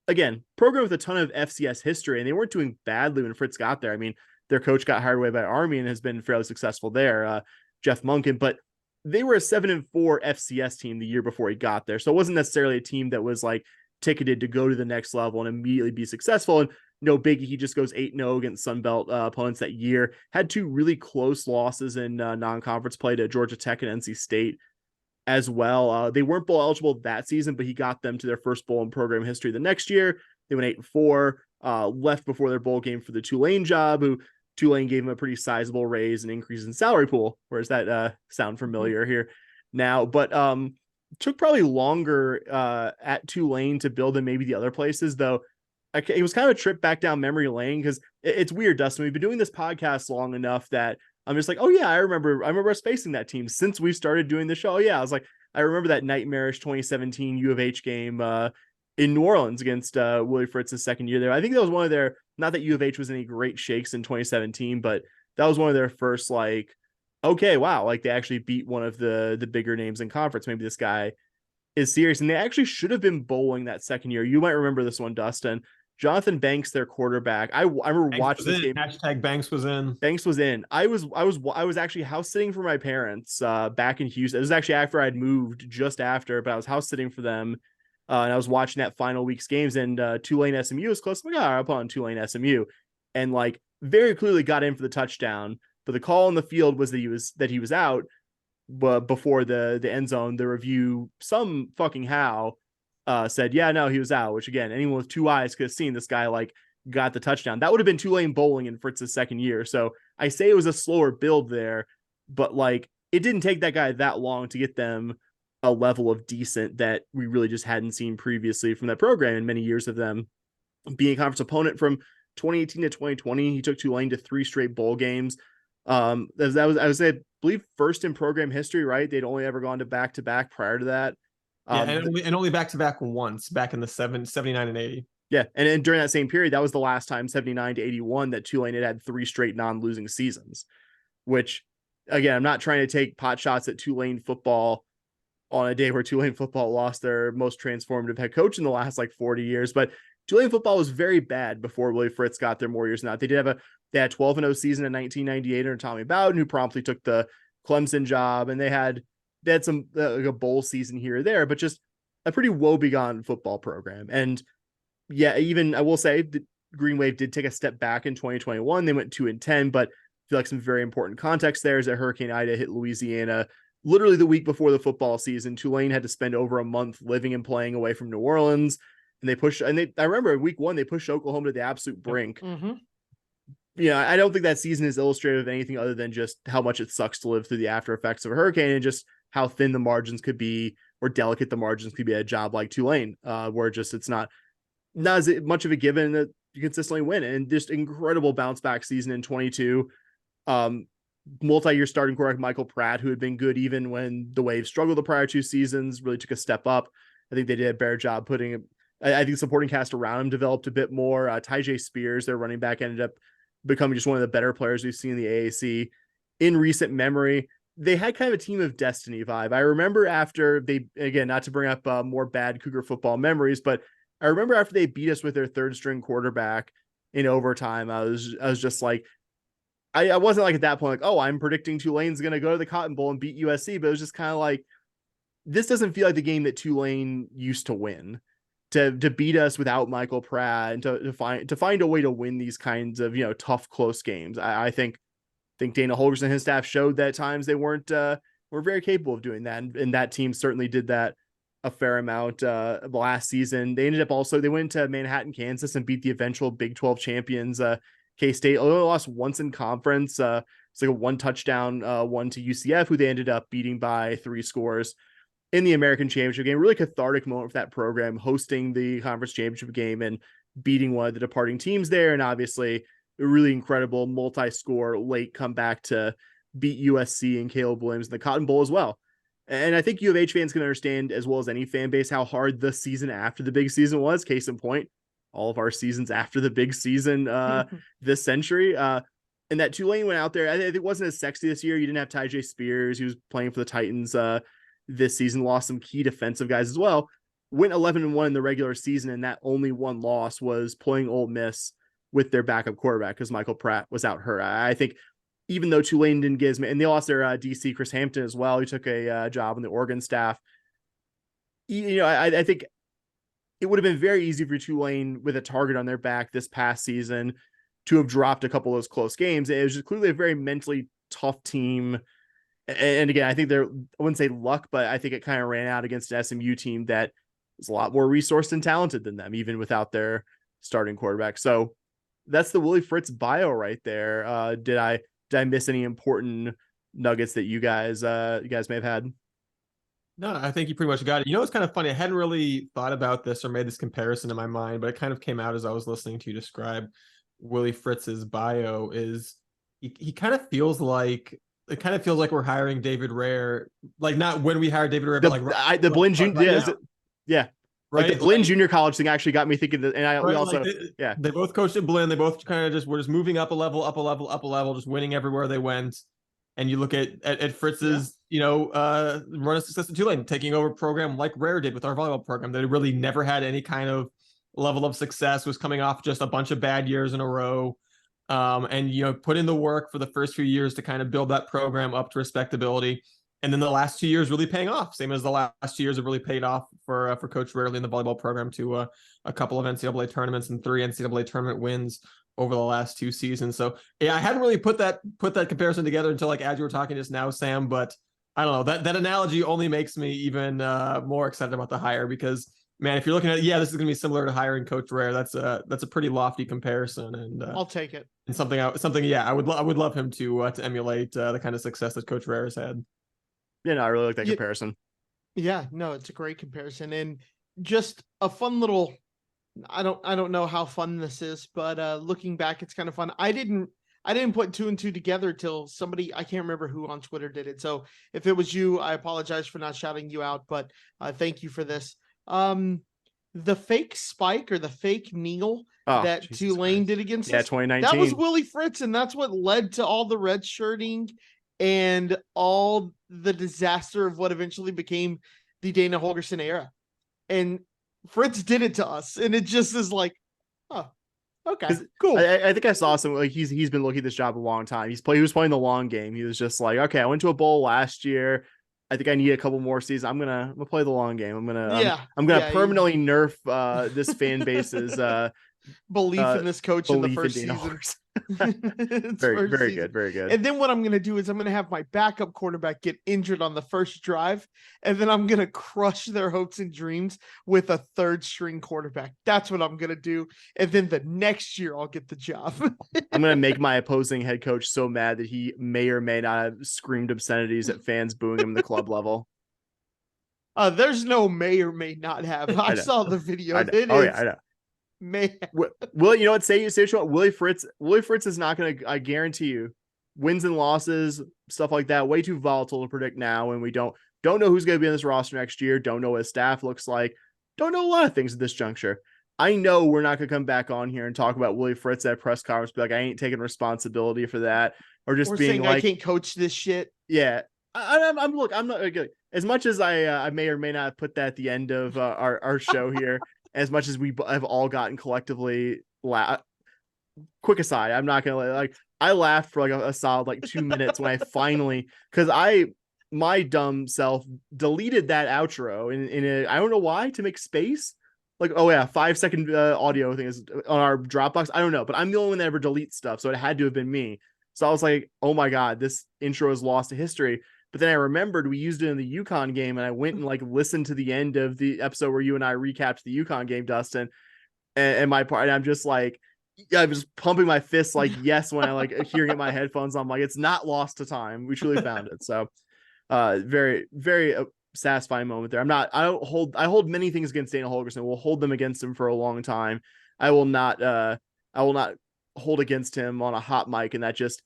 again, program with a ton of FCS history, and they weren't doing badly when Fritz got there. I mean, their coach got hired away by Army and has been fairly successful there, Jeff Monken, but they were a 7-4 FCS team the year before he got there. So it wasn't necessarily a team that was like ticketed to go to the next level and immediately be successful. And no biggie, he just goes 8-0 against Sunbelt opponents that year. Had 2 really close losses in non-conference play to Georgia Tech and NC State. as well. They weren't bowl eligible that season, but he got them to their first bowl in program history the next year. They went 8-4, left before their bowl game for the Tulane job, who Tulane gave him a pretty sizable raise and increase in salary pool. Whereas that sound familiar here now? But took probably longer at Tulane to build than maybe the other places, though. It was kind of a trip back down memory lane because it's weird, Dustin. We've been doing this podcast long enough that I'm just like, oh yeah, I remember us facing that team since we started doing the show. Oh, yeah, I was like, I remember that nightmarish 2017 U of H game in New Orleans against Willie Fritz's second year there. I think that was one of their, not that U of H was any great shakes in 2017, but that was one of their first like, okay, wow, like they actually beat one of the bigger names in conference. Maybe this guy is serious. And they actually should have been bowling that second year. You might remember this one, Dustin. Jonathan Banks, their quarterback. I remember watching this game. Hashtag Banks was in. Banks was in. I was actually house sitting for my parents back in Houston. It was actually after I'd moved, just after, but I was house sitting for them. And I was watching that final week's games, and Tulane SMU was close. I'm like, I'm on Tulane SMU, and like very clearly got in for the touchdown. But the call on the field was that he was out, but before the end zone, the review some fucking how said, yeah, no, he was out, which again, anyone with two eyes could have seen this guy like got the touchdown. That would have been Tulane bowling in Fritz's second year. So I say it was a slower build there, but like it didn't take that guy that long to get them a level of decent that we really just hadn't seen previously from that program in many years of them being a conference opponent. From 2018 to 2020, he took Tulane to 3 straight bowl games. I believe first in program history, right? They'd only ever gone to back prior to that. And only back-to-back once, back in the 79 and 80. Yeah, and during that same period, that was the last time, 79 to 81, that Tulane had 3 straight non-losing seasons, which, again, I'm not trying to take pot shots at Tulane football on a day where Tulane football lost their most transformative head coach in the last, 40 years, but Tulane football was very bad before Willie Fritz got there more years than that. They had 12-0 season in 1998 under Tommy Bowden, who promptly took the Clemson job, and they had some like a bowl season here or there, but just a pretty woebegone football program. And yeah, even I will say the Green Wave did take a step back in 2021. They went 2-10, but I feel like some very important context there is that Hurricane Ida hit Louisiana literally the week before the football season. Tulane had to spend over a month living and playing away from New Orleans, and I remember week 1 they pushed Oklahoma to the absolute brink. Mm-hmm. I don't think that season is illustrative of anything other than just how much it sucks to live through the after effects of a hurricane, and just how thin the margins could be, or delicate the margins could be at a job like Tulane, where just it's not as much of a given that you consistently win. And just incredible bounce back season in 22. Multi-year starting quarterback Michael Pratt, who had been good even when the Wave struggled the prior 2 seasons, really took a step up. I think they did a better job putting. I think supporting cast around him developed a bit more. Tyjae Spears, their running back, ended up becoming just one of the better players we've seen in the AAC in recent memory. They had kind of a team of destiny vibe. I remember after they, again, not to bring up more bad Cougar football memories, but I remember after they beat us with their 3rd string quarterback in overtime, I was just like, I wasn't like at that point, like, oh, I'm predicting Tulane's going to go to the Cotton Bowl and beat USC, but it was just kind of like, this doesn't feel like the game that Tulane used to win. To beat us without Michael Pratt, and to find a way to win these kinds of tough close games. I think Dana Holgorsen and his staff showed that at times they were very capable of doing that, and that team certainly did that a fair amount last season. They went to Manhattan, Kansas, and beat the eventual Big 12 champions K-State. Only lost once in conference. It's like a 1 touchdown one to UCF, who they ended up beating by 3 scores in the American Championship game. Really cathartic moment for that program, hosting the conference championship game and beating one of the departing teams there. And obviously a really incredible multi-score late comeback to beat USC and Caleb Williams in the Cotton Bowl as well. And I think U of H fans can understand, as well as any fan base, how hard the season after the big season was. Case in point, all of our seasons after the big season this century. And that Tulane went out there. I think it wasn't as sexy this year. You didn't have Tyjae Spears, who was playing for the Titans this season, lost some key defensive guys as well. Went 11-1 in the regular season, and that only one loss was playing Ole Miss with their backup quarterback because Michael Pratt was out hurt. I think even though Tulane didn't get and they lost their DC Chris Hampton as well, who took a job on the Oregon staff. I think it would have been very easy for Tulane, with a target on their back this past season, to have dropped a couple of those close games. It was just clearly a very mentally tough team And again, I think I wouldn't say luck, but I think it kind of ran out against an SMU team that is a lot more resourced and talented than them, even without their starting quarterback. So that's the Willie Fritz bio right there. Did I miss any important nuggets that you guys may have had? No, I think you pretty much got it. It's kind of funny. I hadn't really thought about this or made this comparison in my mind, but it kind of came out as I was listening to you describe Willie Fritz's bio. Is he kind of feels like we're hiring David Rare, like not when we hired David Rare, but like the Blinn Jr. Yeah. Right. Like the Blinn Junior College thing actually got me thinking that, and we also, they both coached at Blinn. They both kind of were just moving up a level, just winning everywhere they went. And you look at Fritz's, run of success at Tulane, taking over a program like Rare did with our volleyball program that really never had any kind of level of success, was coming off just a bunch of bad years in a row. And put in the work for the first few years to kind of build that program up to respectability. And then the last 2 years really paying off, same as the last 2 years have really paid off for Coach Rarely in the volleyball program to a couple of NCAA tournaments and 3 NCAA tournament wins over the last 2 seasons. So yeah, I hadn't really put that comparison together until like as you were talking just now, Sam. But I don't know, that analogy only makes me even more excited about the hire, because man, if you're looking at this is going to be similar to hiring Coach Rare. That's a pretty lofty comparison, and I'll take it. And something I would love him to emulate the kind of success that Coach Rare has had. Yeah, no, I really like that comparison. Yeah, no, it's a great comparison, and just a fun little. I don't know how fun this is, but looking back, it's kind of fun. I didn't put 2 and 2 together till somebody, I can't remember who on Twitter did it. So if it was you, I apologize for not shouting you out, but thank you for this. The fake spike or the fake kneel that Jesus Tulane Christ. Did against us, 2019. That was Willie Fritz, and that's what led to all the red shirting and all the disaster of what eventually became the Dana Holgorsen era. And Fritz did it to us, and it just is like, oh, okay, cool. I think I saw some, like, he's been looking at this job a long time. He was playing the long game. He was just like, okay, I went to a bowl last year. I think I need a couple more seasons. I'm gonna play the long game. I'm gonna permanently nerf this fan base's belief in this coach in the first season. Very good. And then what I'm going to do is I'm going to have my backup quarterback get injured on the first drive, and then I'm going to crush their hopes and dreams with a third string quarterback. That's what I'm going to do. And then the next year I'll get the job. I'm going to make my opposing head coach so mad that he may or may not have screamed obscenities at fans booing him at the club level. There's no may or may not have. I saw the video. I know. Man. Well, you know what? Say what Willie Fritz is not going to, I guarantee you, wins and losses, stuff like that, way too volatile to predict now. And we don't know who's going to be on this roster next year. Don't know what his staff looks like. Don't know a lot of things at this juncture. I know we're not going to come back on here and talk about Willie Fritz at press conference, be like, I ain't taking responsibility for that. Or just being like, I can't coach this shit. Yeah. I'm not as much as I may or may not put that at the end of our show here. As much as we have all gotten collectively quick aside, I'm not gonna I laughed for like a solid 2 minutes when I finally, because my dumb self deleted that outro in a, I don't know why, to make space. 5-second audio thing is on our Dropbox. I don't know, but I'm the only one that ever deletes stuff, so it had to have been me. So I was like, oh my god, this intro is lost to history. But then I remembered we used it in the UConn game, and I went and listened to the end of the episode where you and I recapped the UConn game, Dustin, and my part. And I'm just like, I'm just pumping my fists yes when I hearing it in my headphones. I'm like, it's not lost to time. We truly found it. So, very, very satisfying moment there. I hold many things against Dana Holgorsen. We'll hold them against him for a long time. I will not hold against him on a hot mic, and that just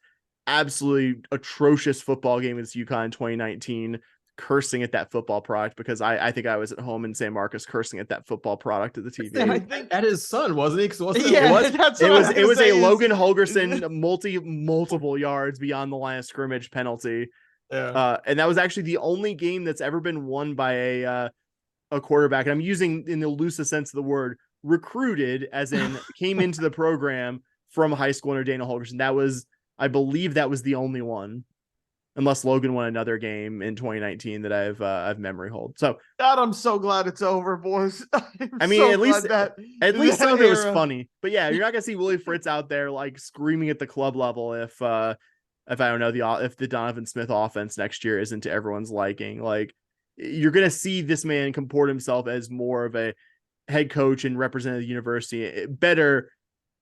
absolutely atrocious football game against UConn in 2019, cursing at that football product, because I think I was at home in San Marcos cursing at that football product at the TV. I think at his son, wasn't he? It was a Logan Holgorsen multiple yards beyond the line of scrimmage penalty. Yeah. And that was actually the only game that's ever been won by a quarterback. And I'm using in the loosest sense of the word, recruited, as in came into the program from high school under Dana Holgorsen. I believe that was the only one, unless Logan won another game in 2019 that I've memory hold. So God, I'm so glad it's over, boys. At least some of it was funny. But yeah, you're not gonna see Willie Fritz out there screaming at the club level if if I don't know if the Donovan Smith offense next year isn't to everyone's liking. Like, you're going to see this man comport himself as more of a head coach and representative of the university better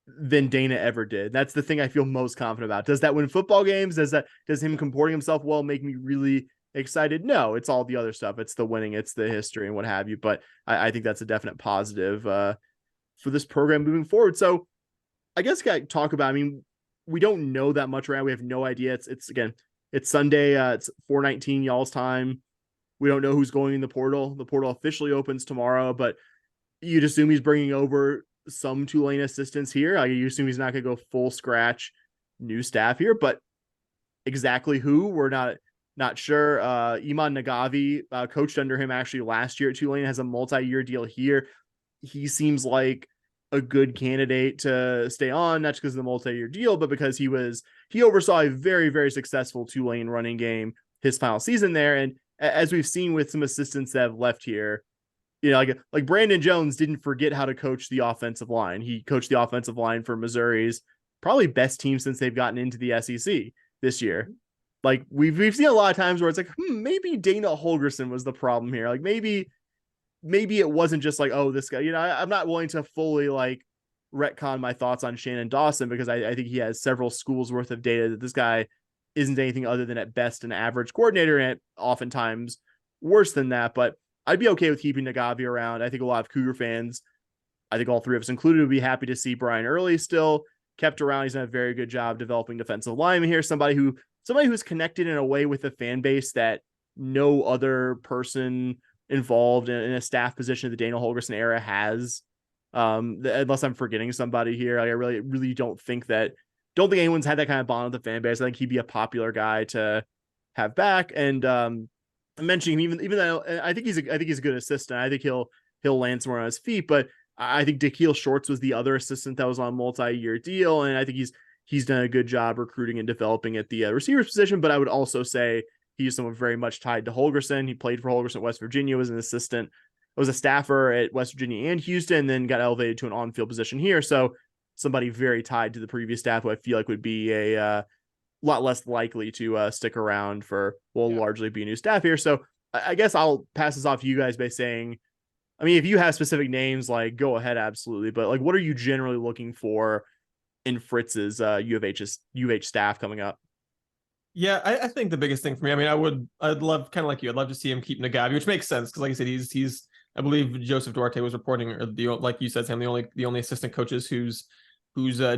than Dana ever did. That's the thing I feel most confident about. Does that win football games? Does him comporting himself well make me really excited? No, it's all the other stuff. It's the winning, it's the history and what have you. But I think that's a definite positive for this program moving forward. So I guess I got to talk about, I mean, we don't know that much right now. We have no idea. It's Sunday. It's 4:19 y'all's time. We don't know who's going in the portal. The portal officially opens tomorrow, but you'd assume he's bringing over some Tulane assistants here. You assume he's not going to go full scratch new staff here, but exactly who, we're not sure. Iman Nagavi coached under him actually last year at Tulane, has a multi-year deal here. He seems like a good candidate to stay on, not just because of the multi-year deal, but because he oversaw a very, very successful Tulane running game his final season there. And as we've seen with some assistants that have left here, you know, like Brandon Jones didn't forget how to coach the offensive line. He coached the offensive line for Missouri's probably best team since they've gotten into the SEC this year. Like we've seen a lot of times where it's like, maybe Dana Holgorsen was the problem here. Like maybe it wasn't just like, oh, this guy, you know, I'm not willing to fully like retcon my thoughts on Shannon Dawson because I think he has several schools worth of data that this guy isn't anything other than at best an average coordinator and oftentimes worse than that. But I'd be okay with keeping Nagavi around. I think a lot of Cougar fans, I think all three of us included, would be happy to see Brian Early still kept around. He's done a very good job developing defensive linemen here. Somebody who's connected in a way with the fan base that no other person involved in a staff position of the Dana Holgorsen era has. Unless I'm forgetting somebody here, I really don't think anyone's had that kind of bond with the fan base. I think he'd be a popular guy to have back. And I'm mentioning him, even though I think he's a good assistant. I think he'll land somewhere on his feet. But I think Da'Keel Shorts was the other assistant that was on a multi-year deal, and I think he's done a good job recruiting and developing at the receivers position. But I would also say he's someone very much tied to Holgorsen. He played for Holgorsen at West Virginia, was an assistant, was a staffer at West Virginia and Houston, and then got elevated to an on-field position here. So somebody very tied to the previous staff who I feel like would be a lot less likely to stick around for largely be a new staff here. So I guess I'll pass this off to you guys by saying, I mean, if you have specific names, like go ahead, absolutely. But like, what are you generally looking for in Fritz's U of H staff coming up? Yeah, I think the biggest thing for me, I mean, I'd love, kind of like you, I'd love to see him keep Nagavi, which makes sense because, like I said, he's I believe Joseph Duarte was reporting, or like you said, Sam, the only assistant coaches whose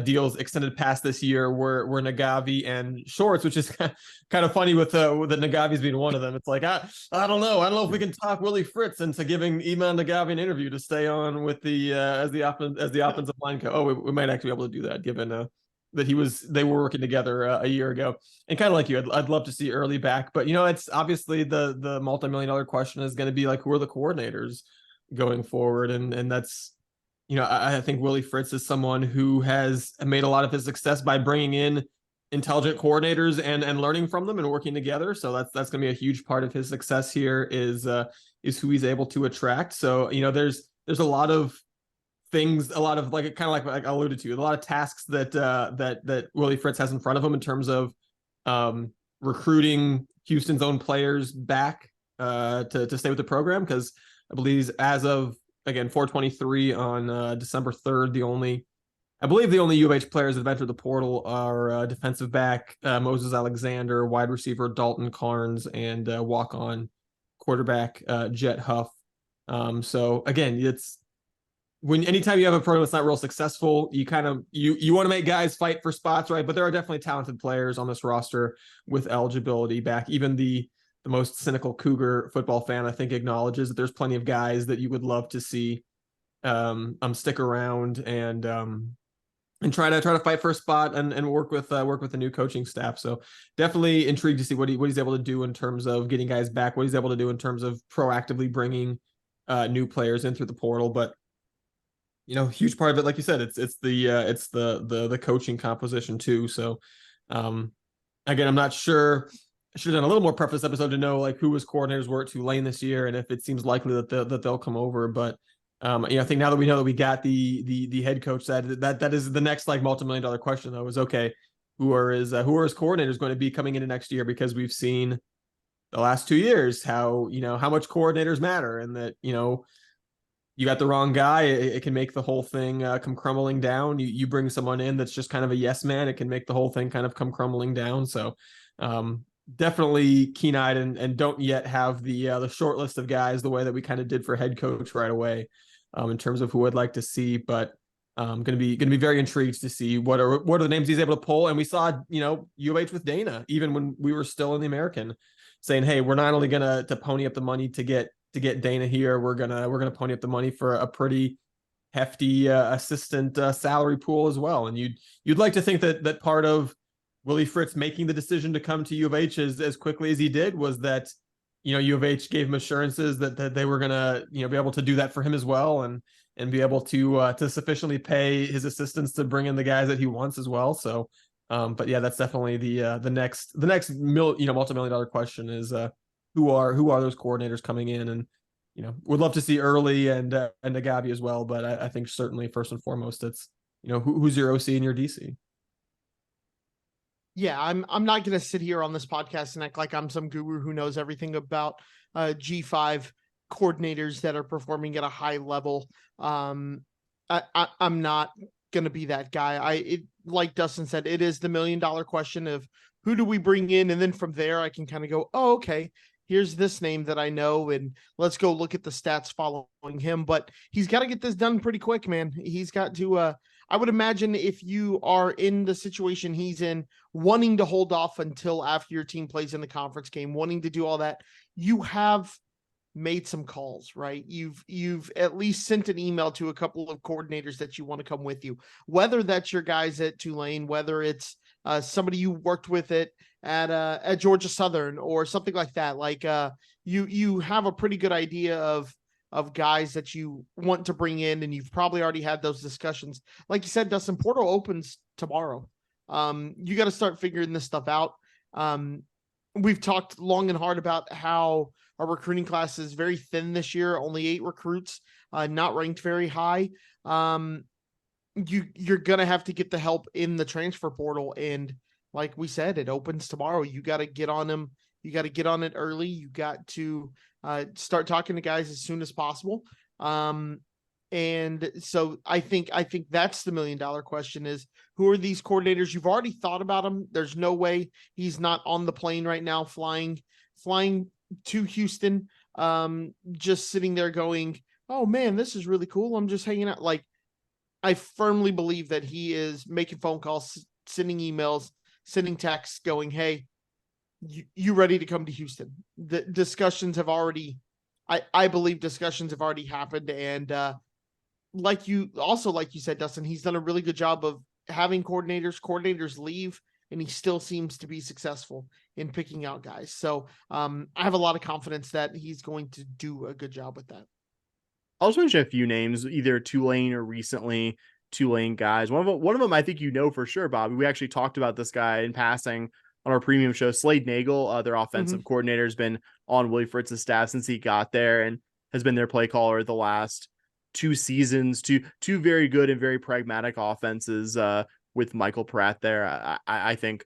deals extended past this year were Nagavi and Shorts, which is kind of funny with the Nagavi's being one of them. It's like I don't know if we can talk Willie Fritz into giving Iman Nagavi an interview to stay on with the as the offensive line coach. Oh, we might actually be able to do that given that they were working together a year ago. And kind of like you, I'd love to see Early back, but you know, it's obviously the multi-million-dollar question is going to be like, who are the coordinators going forward? And that's, you know, I think Willie Fritz is someone who has made a lot of his success by bringing in intelligent coordinators and learning from them and working together. So that's going to be a huge part of his success here is who he's able to attract. So, you know, there's a lot of things, a lot of like I alluded to, a lot of tasks that Willie Fritz has in front of him in terms of recruiting Houston's own players back to stay with the program, because I believe as of, again, 4/23 on December 3rd, the only U of H players that have entered the portal are defensive back Moses Alexander, wide receiver Dalton Carnes, and walk-on quarterback Jet Huff. So again, it's anytime you have a program that's not real successful, you kind of you want to make guys fight for spots, right? But there are definitely talented players on this roster with eligibility back. Even the most cynical Cougar football fan, I think, acknowledges that there's plenty of guys that you would love to see stick around and try to fight for a spot and work with the new coaching staff. So definitely intrigued to see what he's able to do in terms of getting guys back, what he's able to do in terms of proactively bringing new players in through the portal. But you know, huge part of it, like you said, it's the coaching composition too. So again, I'm not sure. I should have done a little more prep this episode to know like who his coordinators were at Tulane this year and if it seems likely that they'll come over. But you know, I think now that we know that we got the head coach, that is the next like multi-million-dollar question though, is okay, who are his coordinators going to be coming into next year, because we've seen the last 2 years how much coordinators matter, and that you got the wrong guy, it can make the whole thing come crumbling down. You bring someone in that's just kind of a yes man, it can make the whole thing kind of come crumbling down. So definitely keen-eyed, and don't yet have the short list of guys the way that we kind of did for head coach right away, in terms of who I'd like to see. But going to be very intrigued to see what are the names he's able to pull. And we saw U of H with Dana, even when we were still in the American, saying, hey, we're not only gonna pony up the money to get Dana here, we're gonna pony up the money for a pretty hefty assistant salary pool as well. And you'd like to think that part of Willie Fritz making the decision to come to U of H as quickly as he did was that U of H gave him assurances that they were gonna be able to do that for him as well, and be able to sufficiently pay his assistants to bring in the guys that he wants as well. So but yeah, that's definitely the next multi-million-dollar question is who are those coordinators coming in. And would love to see Early and Agabi as well, but I think certainly first and foremost it's who's your OC and your DC. Yeah, I'm not going to sit here on this podcast and act like I'm some guru who knows everything about G5 coordinators that are performing at a high level. I'm not going to be that guy. Like Dustin said, it is the $1 million question of who do we bring in, and then from there I can kind of go, oh, okay, here's this name that I know, and let's go look at the stats following him. But he's got to get this done pretty quick, man. He's got to I would imagine if you are in the situation he's in, wanting to hold off until after your team plays in the conference game, wanting to do all that, you have made some calls, right? You've at least sent an email to a couple of coordinators that you want to come with you, whether that's your guys at Tulane, whether it's somebody you worked with at Georgia Southern or something like that. Like you have a pretty good idea of guys that you want to bring in, and you've probably already had those discussions. Like you said, Dustin, portal opens tomorrow. You got to start figuring this stuff out. We've talked long and hard about how our recruiting class is very thin this year, only 8 recruits, not ranked very high. You're going to have to get the help in the transfer portal. And like we said, it opens tomorrow. You got to get on them. You got to get on it early. You got to start talking to guys as soon as possible. And so I think that's the $1 million question is, who are these coordinators? You've already thought about him. There's no way he's not on the plane right now, flying to Houston, just sitting there going, oh man, this is really cool. I'm just hanging out. Like, I firmly believe that he is making phone calls, sending emails, sending texts going, hey, you ready to come to Houston? The discussions have already, I believe discussions have already happened. And like you said, Dustin, he's done a really good job of having coordinators leave, and he still seems to be successful in picking out guys. So I have a lot of confidence that he's going to do a good job with that. I'll just mention a few names, either Tulane or recently Tulane guys. One of them I think for sure, Bobby. We actually talked about this guy in passing on our premium show. Slade Nagel, their offensive coordinator, has been on Willie Fritz's staff since he got there and has been their play caller the last 2 seasons. Two very good and very pragmatic offenses with Michael Pratt there. I think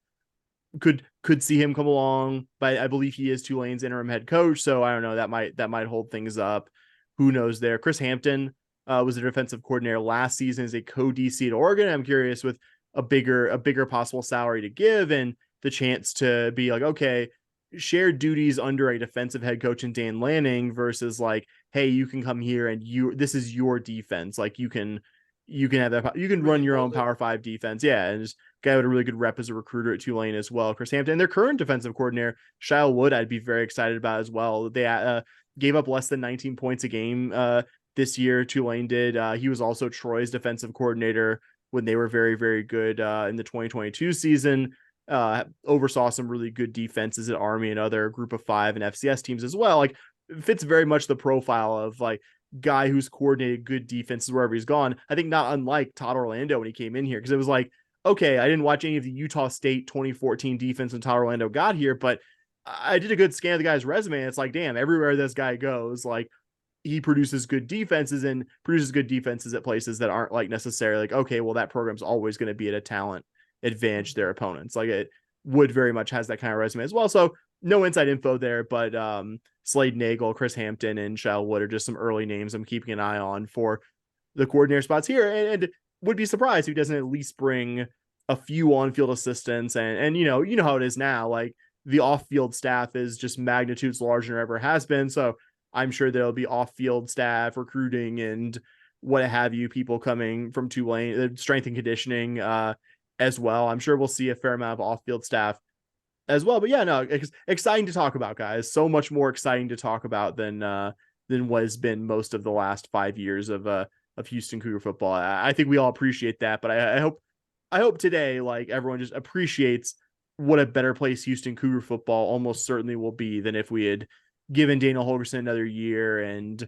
could see him come along, but I believe he is Tulane's interim head coach, so I don't know, that might hold things up. Who knows there? Chris Hampton was the defensive coordinator last season as a co-DC at Oregon. I'm curious, with a bigger possible salary to give and the chance to be like, okay, shared duties under a defensive head coach in Dan Lanning versus like, hey, you can come here and this is your defense. Like you can have that, you can run your own Power 5 defense. Yeah. And just guy with a really good rep as a recruiter at Tulane as well. Chris Hampton, and their current defensive coordinator, Shyle Wood, I'd be very excited about as well. They gave up less than 19 points a game this year. Tulane did. He was also Troy's defensive coordinator when they were very, very good in the 2022 season. Oversaw some really good defenses at Army and other Group of 5 and FCS teams as well. Like, fits very much the profile of like guy who's coordinated good defenses wherever he's gone. I think not unlike Todd Orlando when he came in here, because it was like, okay, I didn't watch any of the Utah State 2014 defense when Todd Orlando got here, but I did a good scan of the guy's resume. And it's like, damn, everywhere this guy goes, like, he produces good defenses at places that aren't like necessarily like, okay, well, that program's always going to be at a talent advantage their opponents. Like it would very much has that kind of resume as well. So no inside info there, but Slade Nagel, Chris Hampton, and Shell Wood are just some early names I'm keeping an eye on for the coordinator spots here, and would be surprised if he doesn't at least bring a few on-field assistants. And you know how it is now, like the off-field staff is just magnitudes larger than it ever has been. So I'm sure there'll be off-field staff, recruiting, and what have you, people coming from Tulane, strength and conditioning as well. I'm sure we'll see a fair amount of off-field staff as well. But yeah, no, exciting to talk about, guys. So much more exciting to talk about than what has been most of the last 5 years of Houston Cougar football. I think we all appreciate that, but I hope today, like, everyone just appreciates what a better place Houston Cougar football almost certainly will be than if we had given Dana Holgorsen another year. And,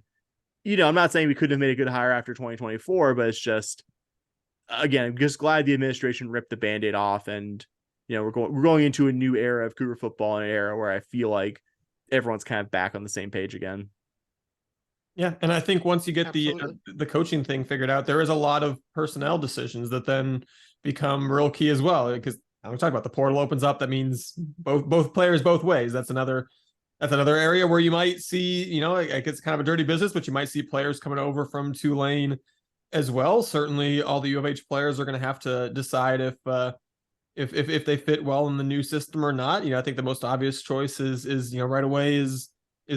you know, I'm not saying we couldn't have made a good hire after 2024, but it's just, again, I'm just glad the administration ripped the Band-Aid off, and, you know, we're going into a new era of Cougar football, an era where I feel like everyone's kind of back on the same page again. Yeah, and I think once you get the coaching thing figured out, there is a lot of personnel decisions that then become real key as well. Because I'm talking about the portal opens up, that means both players both ways. That's another area where you might see, you know, like it's kind of a dirty business, but you might see players coming over from Tulane as well. Certainly, all the U of H players are going to have to decide if they fit well in the new system or not. You know, I think the most obvious choice is you know, right away is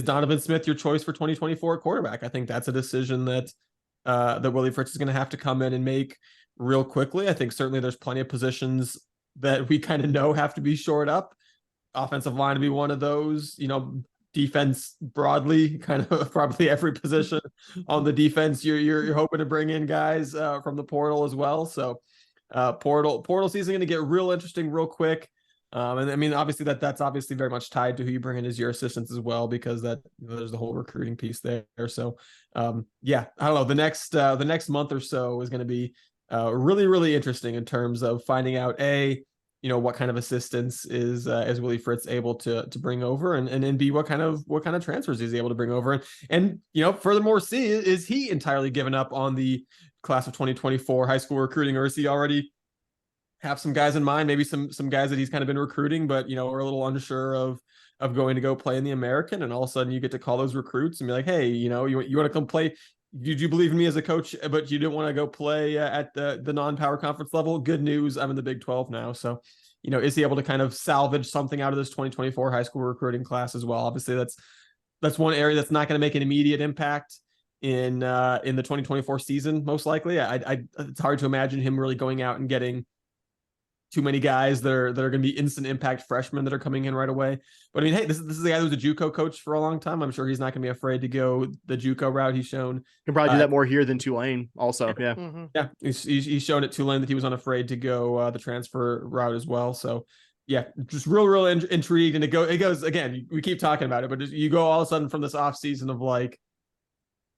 Donovan Smith your choice for 2024 quarterback? I think that's a decision that Willie Fritz is going to have to come in and make real quickly. I think certainly there's plenty of positions that we kind of know have to be shored up. Offensive line to be one of those, you know, defense broadly, kind of probably every position on the defense you're hoping to bring in guys from the portal as well. So portal season going to get real interesting real quick. And I mean, obviously that's obviously very much tied to who you bring in as your assistants as well, because that, you know, there's the whole recruiting piece there. So yeah, I don't know. The next month or so is going to be really, really interesting in terms of finding out, you know, what kind of assistance is Willie Fritz able to bring over, and B, what kind of transfers is he able to bring over, and you know, furthermore, C, is he entirely given up on the class of 2024 high school recruiting, or is he already have some guys in mind, maybe some guys that he's kind of been recruiting, but, you know, are a little unsure of going to go play in the American, and all of a sudden you get to call those recruits and be like, hey, you know, you want to come play? Did you believe in me as a coach, but you didn't want to go play at the non-power conference level? Good news, I'm in the Big 12 now. So, you know, is he able to kind of salvage something out of this 2024 high school recruiting class as well? Obviously, that's one area that's not going to make an immediate impact in the 2024 season, most likely. It's hard to imagine him really going out and getting too many guys that are going to be instant impact freshmen that are coming in right away. But I mean, hey, this is the guy who was a JUCO coach for a long time. I'm sure he's not going to be afraid to go the JUCO route. He's shown can probably do that more here than Tulane also. Yeah. Mm-hmm. Yeah. He's shown at Tulane that he was unafraid to go the transfer route as well. So yeah, just real intrigued. And it goes again, we keep talking about it, but you go all of a sudden from this off season of like,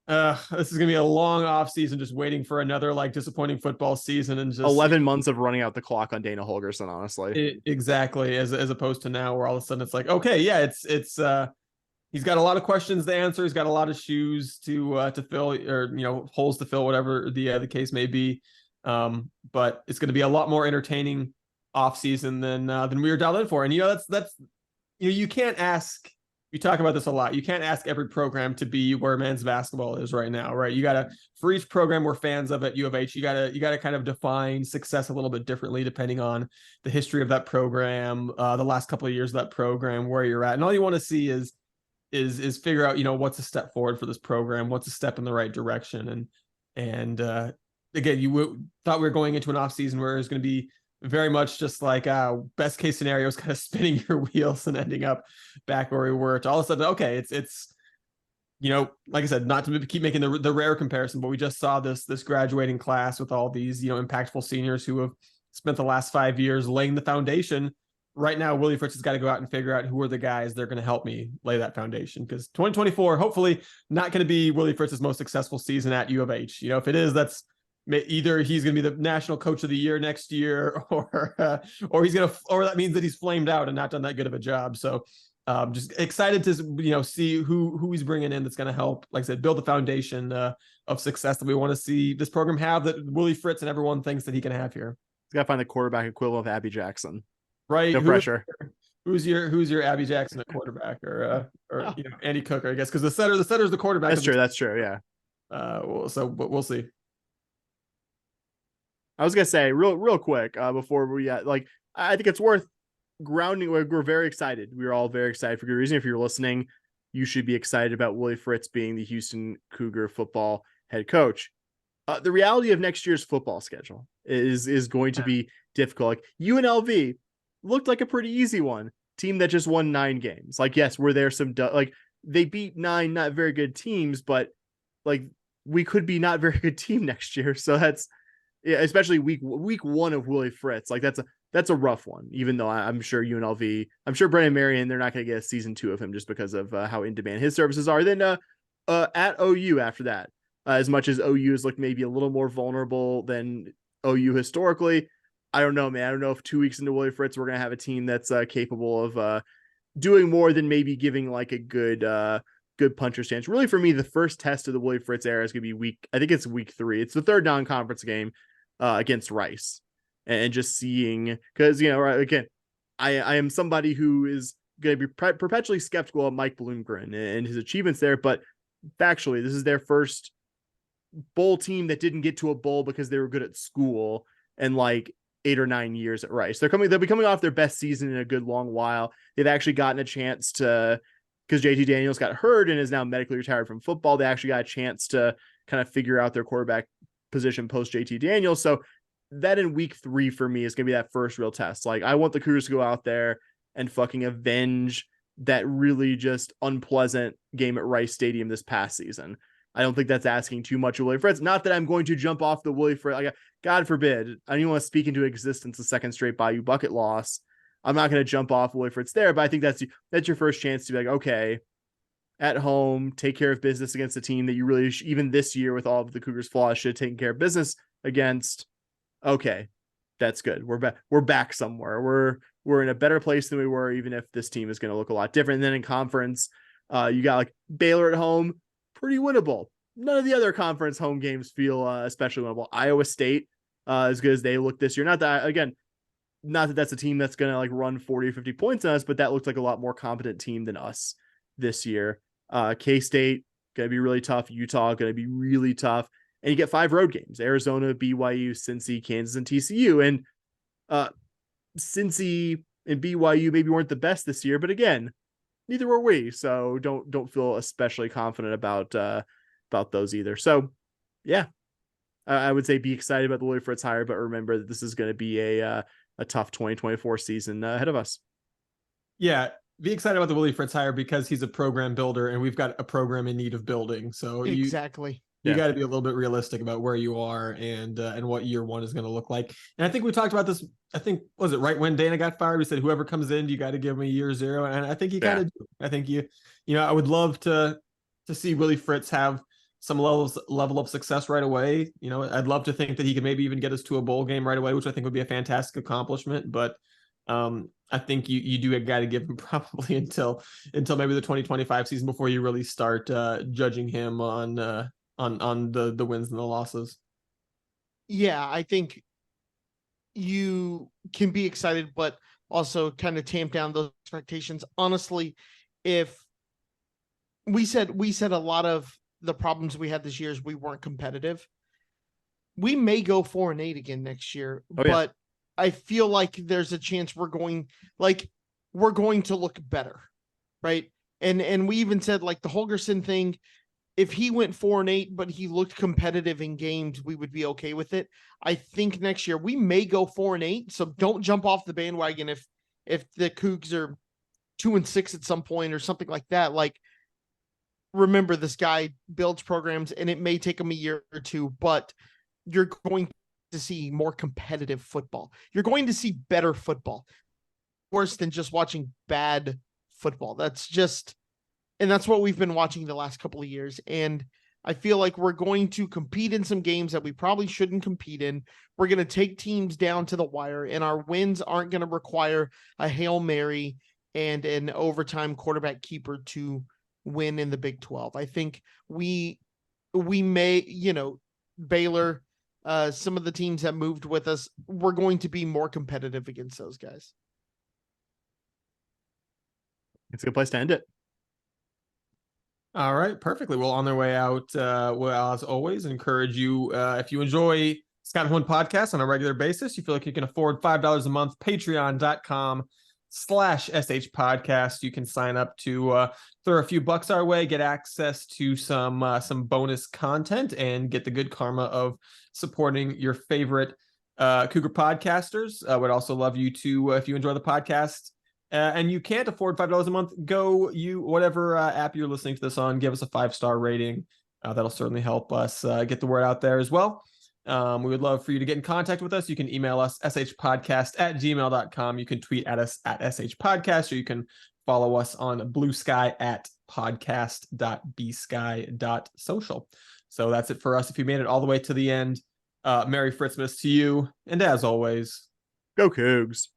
this is gonna be a long off season, just waiting for another like disappointing football season, and just 11 months of running out the clock on Dana Holgorsen, honestly. Exactly, as opposed to now where all of a sudden it's like, okay, yeah, it's he's got a lot of questions to answer, he's got a lot of shoes to fill, or, you know, holes to fill, whatever the case may be. But it's going to be a lot more entertaining off season than we were dialed in for. And you know, that's you know, you can't ask. You talk about this a lot. You can't ask every program to be where men's basketball is right now, right? You got to, for each program we're fans of at U of H, you got to kind of define success a little bit differently depending on the history of that program, the last couple of years of that program, where you're at, and all you want to see is figure out, you know, what's a step forward for this program, what's a step in the right direction, and again, you thought we were going into an off season where it's going to be very much just like best case scenarios, kind of spinning your wheels and ending up back where we were, to all of a sudden, okay, it's you know, like I said, not to keep making the rare comparison, but we just saw this graduating class with all these, you know, impactful seniors who have spent the last 5 years laying the foundation. Right now, Willie Fritz has got to go out and figure out who are the guys that are going to help me lay that foundation, because 2024, hopefully not going to be Willie Fritz's most successful season at U of H. You know, if it is, that's either he's going to be the national coach of the year next year, or that means that he's flamed out and not done that good of a job. So just excited to, you know, see who he's bringing in that's going to help, like I said, build the foundation of success that we want to see this program have, that Willie Fritz and everyone thinks that he can have here. He's got to find the quarterback equivalent of Abby Jackson. Right. No pressure. Who's your Abby Jackson at quarterback, or Andy Cook, I guess, because the setter's the quarterback. That's true. Yeah. But we'll see. I was gonna say real quick before we I think it's worth grounding. We're very excited. We're all very excited for good reason. If you're listening, you should be excited about Willie Fritz being the Houston Cougar football head coach. The reality of next year's football schedule is going to be difficult. Like UNLV looked like a pretty easy one. Team that just won 9 games. Like, yes, were there some they beat 9 not very good teams, but like we could be not very good team next year. So that's especially week 1 of Willie Fritz. Like that's a rough one. Even though I'm sure UNLV, I'm sure Brennan Marion, they're not going to get a season 2 of him just because of how in demand his services are. Then at OU after that. As much as OU has looked maybe a little more vulnerable than OU historically, I don't know, man. I don't know if 2 weeks into Willie Fritz, we're going to have a team that's capable of doing more than maybe giving like a good puncher stance. Really, for me, the first test of the Willie Fritz era is going to be I think it's week 3. It's the third non-conference game against Rice. And just seeing, because, again, I am somebody who is going to be perpetually skeptical of Mike Bloomgren and his achievements there. But factually, this is their first bowl team that didn't get to a bowl because they were good at school and like 8 or 9 years at Rice. They'll be coming off their best season in a good long while. They've actually gotten a chance to, because JT Daniels got hurt and is now medically retired from football. They actually got a chance to kind of figure out their quarterback position post JT Daniels. So that in week 3 for me is going to be that first real test. Like, I want the Cougars to go out there and fucking avenge that really just unpleasant game at Rice Stadium this past season. I don't think that's asking too much of Willie Fritz. Not that I'm going to jump off the Willie Fritz. Like, God forbid, I don't even want to speak into existence a second straight Bayou bucket loss. I'm not going to jump off Willie Fritz there, but I think that's your first chance to be like, okay, at home, take care of business against a team that you really, even this year with all of the Cougars' flaws, should have taken care of business against. Okay, that's good. We're back somewhere. We're in a better place than we were, even if this team is going to look a lot different. And then in conference, you got like Baylor at home. Pretty winnable. None of the other conference home games feel especially winnable. Iowa State, as good as they look this year. Not that that's a team that's going to like run 40 or 50 points on us, but that looks like a lot more competent team than us this year. K-State, going to be really tough. Utah, going to be really tough. And you get 5 road games: Arizona, BYU, Cincy, Kansas, and TCU. And Cincy and BYU maybe weren't the best this year, but again, neither were we, so don't feel especially confident about those either. So, yeah, I would say be excited about the Willie Fritz hire, but remember that this is going to be a tough 2024 season ahead of us. Yeah, be excited about the Willie Fritz hire because he's a program builder, and we've got a program in need of building. So exactly. You got to be a little bit realistic about where you are and what year 1 is going to look like. And I think we talked about this. I think, was it right when Dana got fired? We said whoever comes in, you got to give them a year 0. And I think you kind of do. I think I would love to see Willie Fritz have some level of success right away. I'd love to think that he could maybe even get us to a bowl game right away, which I think would be a fantastic accomplishment. But I think you do got to give him probably until maybe the 2025 season before you really start judging him on the wins and the losses. Yeah, I think you can be excited, but also kind of tamp down those expectations. Honestly, if we said a lot of the problems we had this year is we weren't competitive, we may go 4-8 again next year, but I feel like there's a chance we're going to look better. Right. And we even said like the Holgorsen thing, if he went 4-8, but he looked competitive in games, we would be okay with it. I think next year we may go 4-8. So don't jump off the bandwagon if the Cougs are 2-6 at some point or something like that. Like, remember, this guy builds programs and it may take him a year or 2, but you're going to see more competitive football. You're going to see better football, worse than just watching bad football. And that's what we've been watching the last couple of years. And I feel like we're going to compete in some games that we probably shouldn't compete in. We're going to take teams down to the wire, and our wins aren't going to require a Hail Mary and an overtime quarterback keeper to win in the Big 12. I think we may, Baylor, some of the teams that moved with us, we're going to be more competitive against those guys. It's a good place to end it. All right, perfectly. Well, on their way out, well, as always, encourage you, if you enjoy Scott One podcast on a regular basis, you feel like you can afford $5 a month, patreon.com/SH podcast. You can sign up to throw a few bucks our way, get access to some bonus content, and get the good karma of supporting your favorite Cougar podcasters. I would also love you to, if you enjoy the podcast, and you can't afford $5 a month, go whatever app you're listening to this on, give us a 5-star rating. That'll certainly help us get the word out there as well. We would love for you to get in contact with us. You can email us shpodcast@gmail.com. You can tweet at us at shpodcast, or you can follow us on Blue Sky at podcast.bsky.social. So that's it for us. If you made it all the way to the end, Merry Fritzmas to you. And as always, Go Cougs.